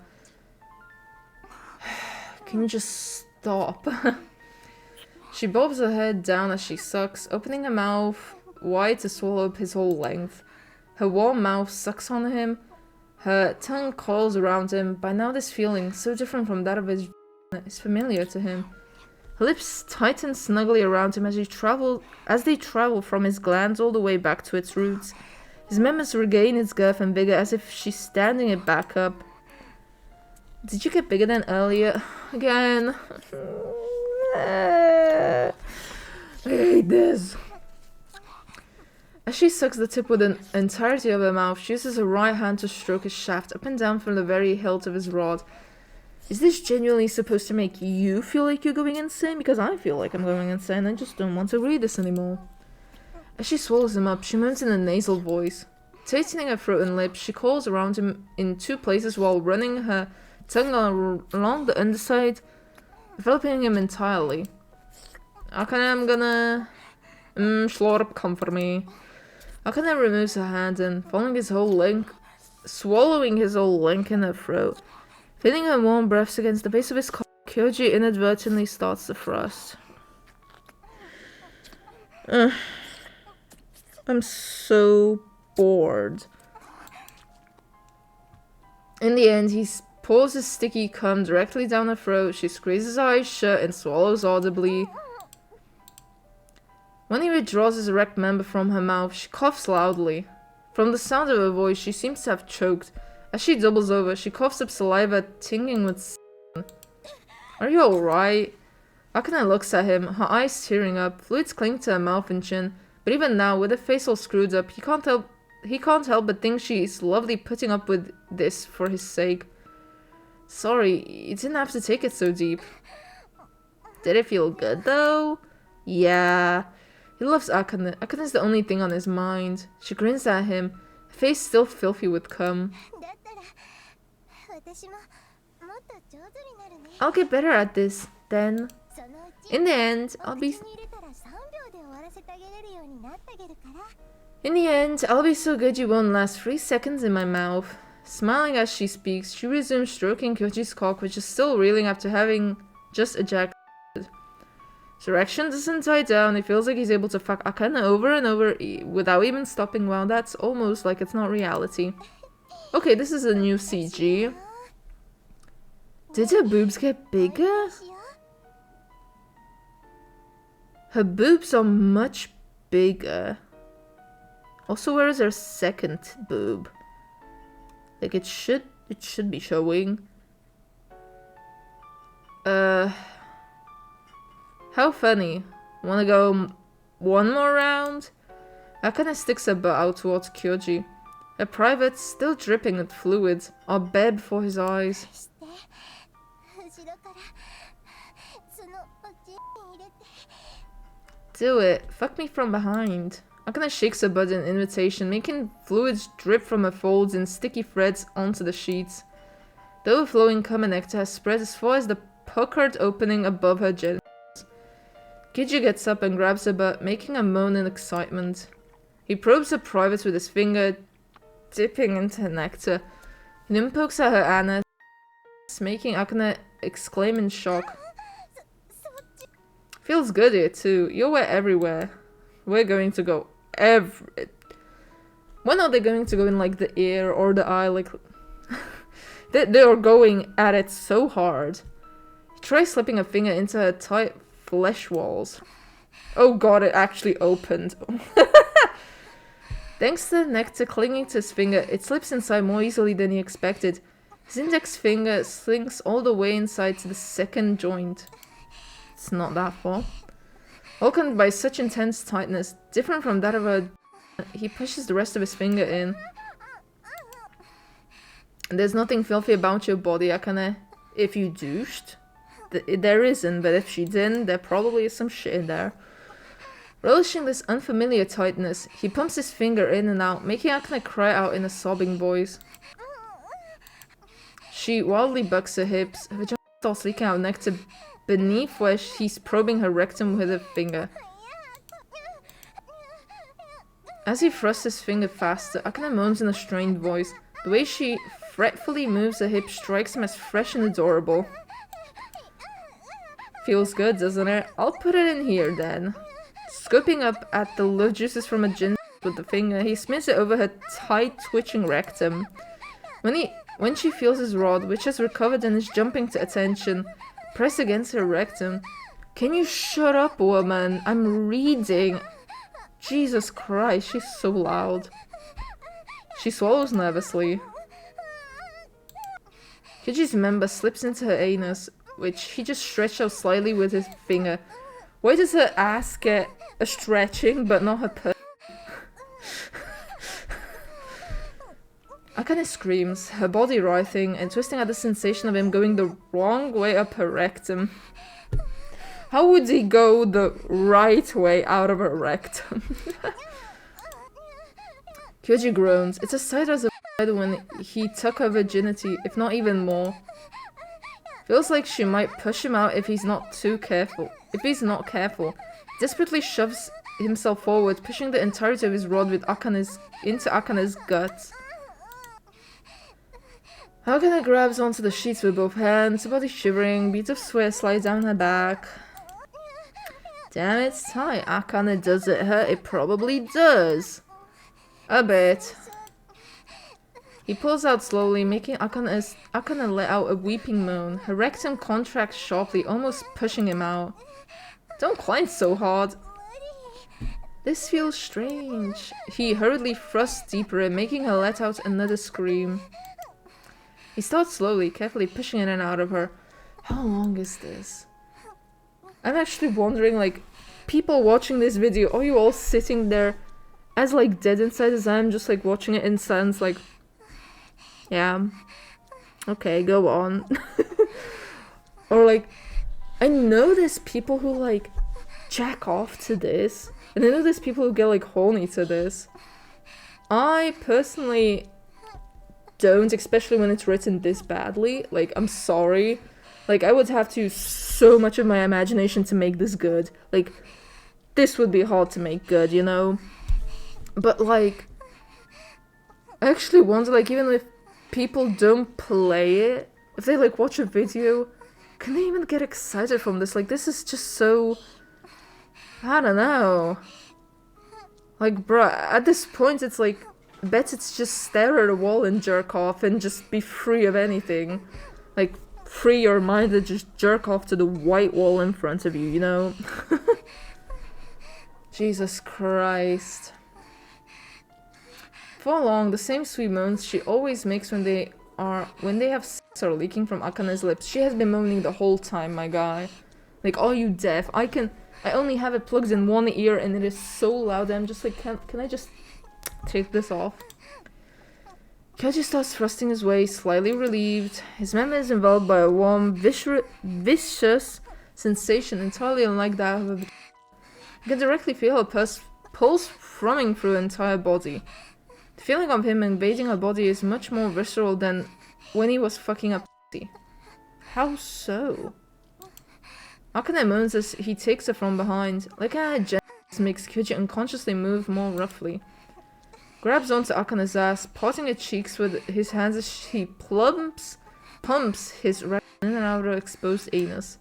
Can you just stop? She bobs her head down as she sucks, opening her mouth wide to swallow up his whole length. Her warm mouth sucks on him, her tongue coils around him. By now this feeling, so different from that of his is familiar to him. Her lips tighten snugly around him as they travel from his glands all the way back to its roots. His members regain its girth and vigor as if she's standing it back up. Did you get bigger than earlier? Again. I hate this. As she sucks the tip with the entirety of her mouth, she uses her right hand to stroke his shaft up and down from the very hilt of his rod. Is this genuinely supposed to make you feel like you're going insane? Because I feel like I'm going insane. I just don't want to read this anymore. As she swallows him up, she moans in a nasal voice. Tightening her throat and lips, she coils around him in two places while running her tongue along the underside, enveloping him entirely. Akane, I'm gonna... Schlorp, come for me. Akane removes her hand and, swallowing his whole length in her throat. Feeling her warm breaths against the base of his cock, Kyoji inadvertently starts to thrust. I'm so bored. In the end, he pours his sticky cum directly down her throat. She squeezes her eyes shut and swallows audibly. When he withdraws his erect member from her mouth, she coughs loudly. From the sound of her voice, she seems to have choked. As she doubles over, she coughs up saliva tingling with semen. Are you alright? Akane looks at him, her eyes tearing up, fluids cling to her mouth and chin, but even now, with her face all screwed up, he can't help but think she's lovely putting up with this for his sake. Sorry, you didn't have to take it so deep. Did it feel good though? Yeah. He loves Akane. Akane's the only thing on his mind. She grins at him, her face still filthy with cum. I'll get better at this, then. In the end, I'll be so good you won't last 3 seconds in my mouth. Smiling as she speaks, she resumes stroking Kyoji's cock, which is still reeling after having just ejaculated. His erection doesn't die down. He feels like he's able to fuck Akane over and over without even stopping. Wow, that's almost like it's not reality. Okay, this is a new CG. Did her boobs get bigger? Her boobs are much bigger. Also, where is her second boob? Like, it should be showing. How funny. Wanna go one more round? Akane sticks her butt out towards Kyoji. Her privates, still dripping with fluids, are bare before his eyes. Do it. Fuck me from behind. Akane shakes her butt in invitation, making fluids drip from her folds in sticky threads onto the sheets. The overflowing cum and nectar has spread as far as the puckered opening above her genitals. Kyoji gets up and grabs her butt, making a moan in excitement. He probes her privates with his finger, dipping into her nectar. He then pokes at her anus, making Akane exclaim in shock. Feels good here too. You're everywhere. We're going to go when are they going to go in like the ear or the eye? Like they are going at it so hard. Try slipping a finger into her tight flesh walls. Oh god, it actually opened. Thanks to the nectar clinging to his finger, it slips inside more easily than he expected. His index finger slinks all the way inside to the second joint. It's not that far. Welcomed by such intense tightness, different from that of a... He pushes the rest of his finger in. There's nothing filthy about your body, Akane. If you douched. There isn't, but if she didn't, there probably is some shit in there. Relishing this unfamiliar tightness, he pumps his finger in and out, making Akane cry out in a sobbing voice. She wildly bucks her hips, her vagina starts leaking out nectar beneath where he's probing her rectum with her finger. As he thrusts his finger faster, Akane moans in a strained voice. The way she fretfully moves her hips strikes him as fresh and adorable. Feels good, doesn't it? I'll put it in here then. Scooping up at the love juices from a gin with the finger, he smears it over her tight, twitching rectum. When she feels his rod, which has recovered and is jumping to attention, press against her rectum. Can you shut up, woman? I'm reading. Jesus Christ, she's so loud. She swallows nervously. Kiji's member slips into her anus, which he just stretched out slightly with his finger. Why does her ass get a stretching, but not her pussy? Akane screams, her body writhing and twisting at the sensation of him going the wrong way up her rectum. How would he go the right way out of her rectum? Kyoji groans. It's as tight as a when he took her virginity, if not even more. Feels like she might push him out if he's not careful. Desperately shoves himself forward, pushing the entirety of his rod with into Akane's guts. Akane grabs onto the sheets with both hands, her body shivering, beads of sweat slide down her back. Damn, it's tight. Akane, does it hurt? It probably does. A bit. He pulls out slowly, making Akane let out a weeping moan. Her rectum contracts sharply, almost pushing him out. Don't climb so hard. This feels strange. He hurriedly thrusts deeper in, making her let out another scream. He starts slowly, carefully pushing in and out of her. How long is this? I'm actually wondering, like, people watching this video, are you all sitting there as, like, dead inside as I am, just, like, watching it in silence, like, yeah, okay, go on. Or, like, I know there's people who, like, jack off to this, and I know there's people who get, like, horny to this. I personally don't, especially when it's written this badly. Like, I'm sorry. Like, I would have to use so much of my imagination to make this good. Like, this would be hard to make good, you know? But, like, I actually wonder, like, even if people don't play it, if they, like, watch a video, can they even get excited from this? Like, this is just so... I don't know. Like, bruh, at this point, it's like, I bet it's just stare at a wall and jerk off and just be free of anything. Like, free your mind and just jerk off to the white wall in front of you, you know? Jesus Christ. For long, the same sweet moans she always makes when they have sex are leaking from Akane's lips. She has been moaning the whole time, my guy. Like, are you deaf? I only have it plugged in one ear and it is so loud. I'm just like, can I just take this off? Kaji starts thrusting his way, slightly relieved. His member is enveloped by a warm, vicious sensation entirely unlike that of a... You can directly feel her pulse thrumming through her entire body. The feeling of him invading her body is much more visceral than when he was fucking up pussy. How so? Akane moans as he takes her from behind. Like a jet makes Kyuji unconsciously move more roughly. Grabs onto Akane's ass, parting her cheeks with his hands as he pumps his right in and out of her exposed anus.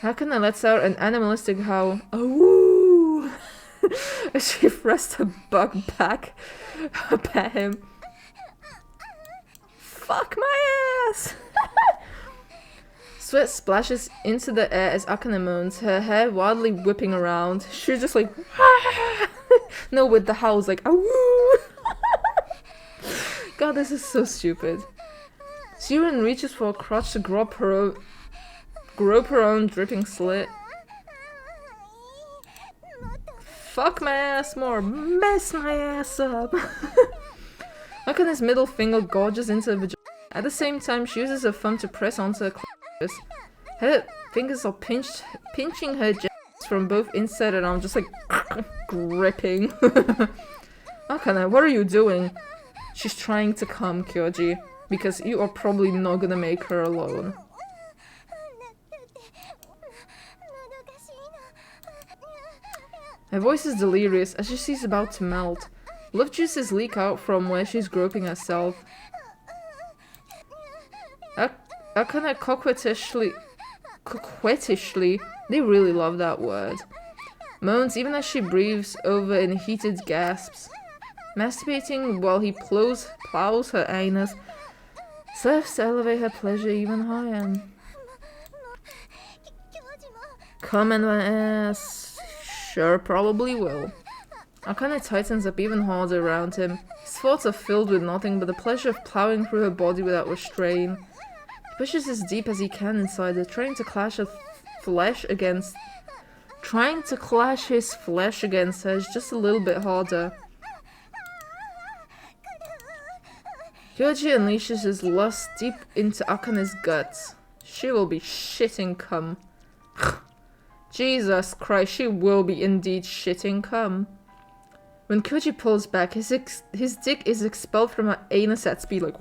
Akane lets out an animalistic howl. Awoo! As she thrusts her bug back up at him. Fuck my ass! Sweat splashes into the air as Akane moans, her hair wildly whipping around. She's just like, no, with the howls, like, awoo! God, this is so stupid. Siren reaches for a crotch to grope her own dripping slit. Fuck my ass more, mess my ass up. Akane's middle finger gorges into her vagina. At the same time, she uses her thumb to press onto her clitoris. Her fingers are pinching her genitals from both inside and out, just like gripping. Akane, what are you doing? She's trying to calm Kyoji, because you are probably not gonna make her alone. Her voice is delirious as she sees about to melt. Love juices leak out from where she's groping herself. Akane coquettishly, they really love that word, moans even as she breathes over in heated gasps. Masturbating while he plows her anus serves to elevate her pleasure even higher. Come in my ass. Sure, probably will. Akane tightens up even harder around him. His thoughts are filled with nothing but the pleasure of plowing through her body without restraint. He pushes as deep as he can inside her, trying to clash his flesh against her just a little bit harder. Kyoji unleashes his lust deep into Akane's guts. She will be shitting cum. Jesus Christ, she will be indeed shitting cum. When Kyoji pulls back, his dick is expelled from her anus at speed, like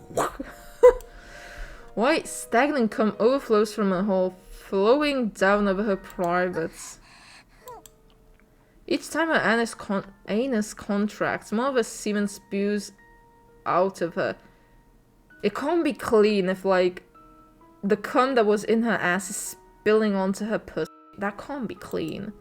white, stagnant cum overflows from her hole, flowing down over her privates. Each time her anus contracts, more of her semen spews out of her. It can't be clean if, like, the cum that was in her ass is spilling onto her pussy. That can't be clean.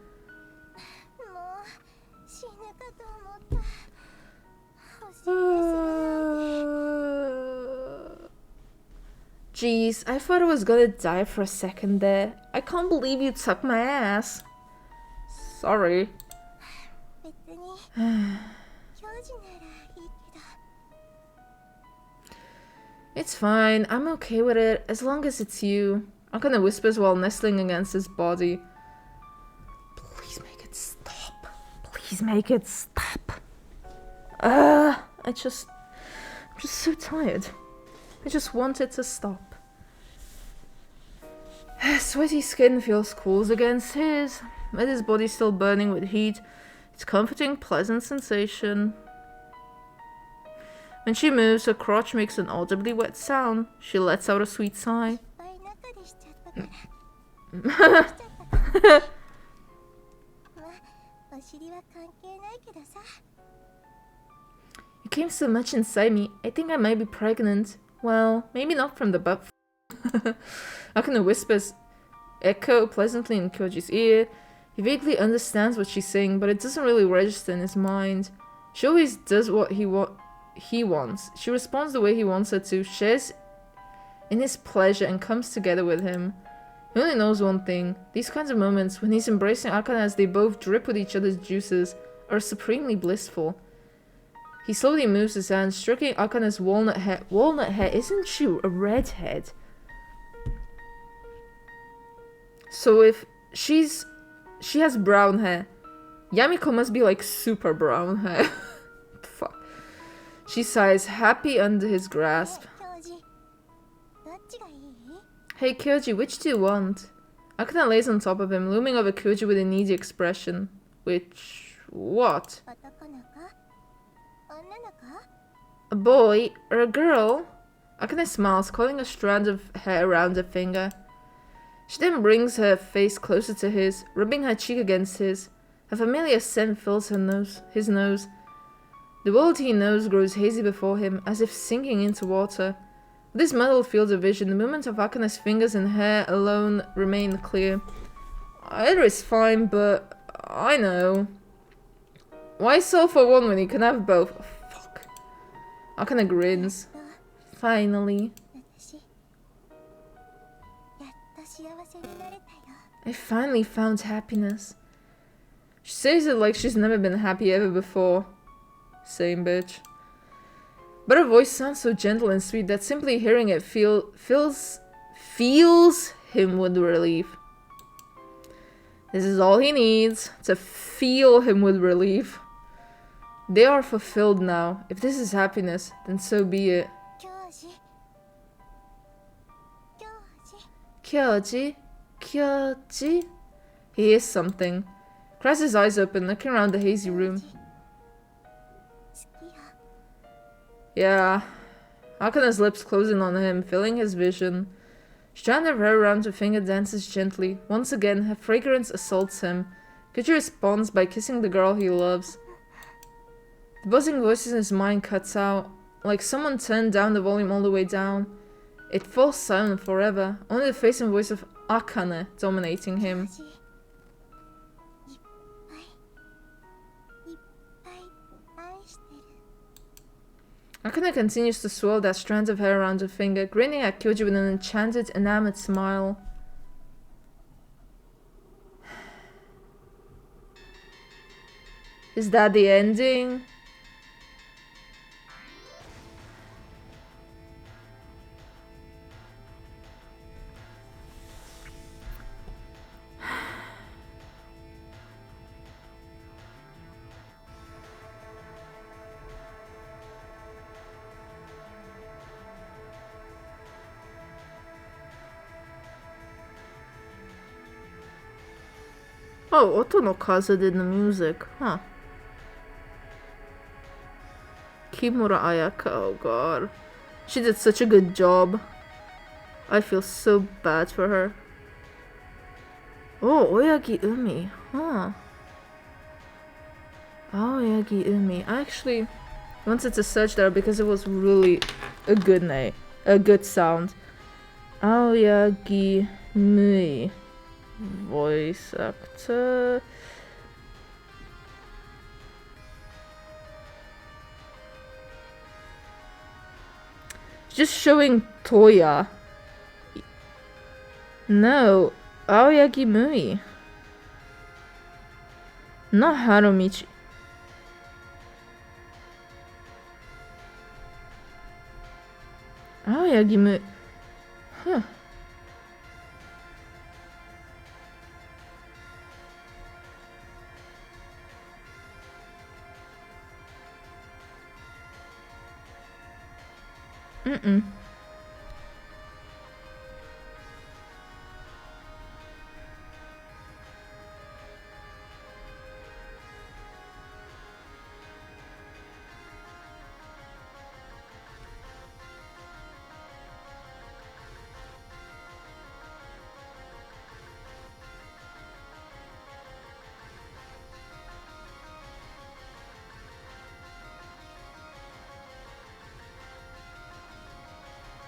Jeez, I thought I was gonna die for a second there. I can't believe you took my ass. Sorry. It's fine, I'm okay with it, as long as it's you. Akane whispers while nestling against his body. Please make it stop. Please make it stop. I'm just so tired. I just want it to stop. Sweaty skin feels cool against his, with his body still burning with heat. It's a comforting, pleasant sensation. When she moves, her crotch makes an audibly wet sound. She lets out a sweet sigh. You came so much inside me. I think I might be pregnant. Well, maybe not from the butt. Akane whispers, echo pleasantly in Kyoji's ear. He vaguely understands what she's saying, but it doesn't really register in his mind. She always does what he wants. She responds the way he wants her to, shares in his pleasure, and comes together with him. He only knows one thing. These kinds of moments, when he's embracing Akane as they both drip with each other's juices, are supremely blissful. He slowly moves his hand, stroking Akane's walnut hair. Walnut hair? Isn't she a redhead? So if she has brown hair, Yamiko must be like super brown hair. Fuck. She sighs, happy under his grasp. Hey Kyoji, which do you want? Akane lays on top of him, looming over Kyoji with a needy expression. Which... what? A boy or a girl? Akane smiles, coiling a strand of hair around her finger. She then brings her face closer to his, rubbing her cheek against his. A familiar scent fills his nose. The world he knows grows hazy before him, as if sinking into water. With this muddled field of vision, the movement of Akane's fingers and hair alone remain clear. Either is fine, but I know. Why sell for one when you can have both? Oh, fuck. Akane grins. Finally. 私やっと幸せになれたよ I finally found happiness. She says it like she's never been happy ever before. Same bitch. But her voice sounds so gentle and sweet that simply hearing it fills him with relief. This is all he needs, to feel him with relief. They are fulfilled now. If this is happiness, then so be it. 教授 Kyoji? He is something. Cracks his eyes open, looking around the hazy room. 好きよ Yeah. Akane's lips closing on him, filling his vision. Strand of hair around her finger dances gently. Once again, her fragrance assaults him. Koichi responds by kissing the girl he loves. The buzzing voice in his mind cuts out, like someone turned down the volume all the way down. It falls silent forever, only the face and voice of Akane dominating him. 教授いっぱいいっぱい愛してる Akane continues to swirl that strand of hair around her finger, grinning at Kyoji with an enchanted, enamored smile. Is that the ending? Oh, Oto no Kaze did the music, huh? Kimura Ayaka, oh god. She did such a good job. I feel so bad for her. Oh, Oyagi Umi, huh? Oyagi Umi. I actually wanted to search there because it was really a good name, a good sound. Oyagi Mui. Voice actor. Just showing Toya. No, Aoyagi Mui. Not Harumichi. Aoyagi Mui. Huh. Mm-mm.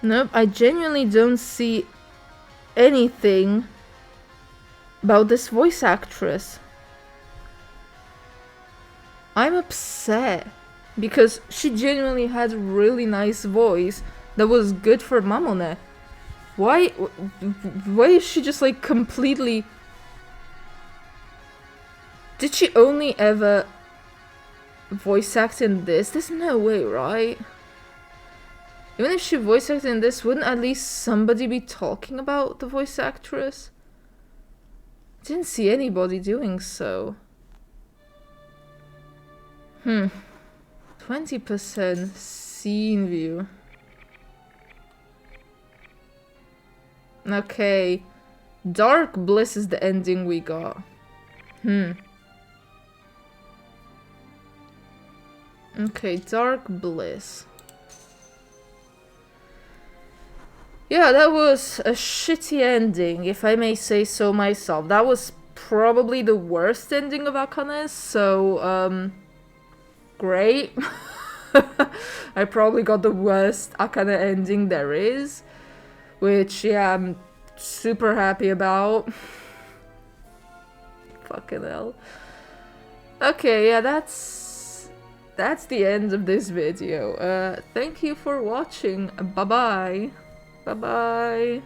Nope, I genuinely don't see anything about this voice actress. I'm upset because she genuinely had a really nice voice that was good for Mamone. Why is she just like completely... Did she only ever voice act in this? There's no way, right? Even if she voice acted in this, wouldn't at least somebody be talking about the voice actress? I didn't see anybody doing so. 20% scene view. Okay. Dark Bliss is the ending we got. Okay, Dark Bliss. Yeah, that was a shitty ending, if I may say so myself. That was probably the worst ending of Akane's, so, great. I probably got the worst Akane ending there is, which, yeah, I'm super happy about. Fucking hell. Okay, yeah, that's the end of this video. Thank you for watching. Bye bye. Bye bye.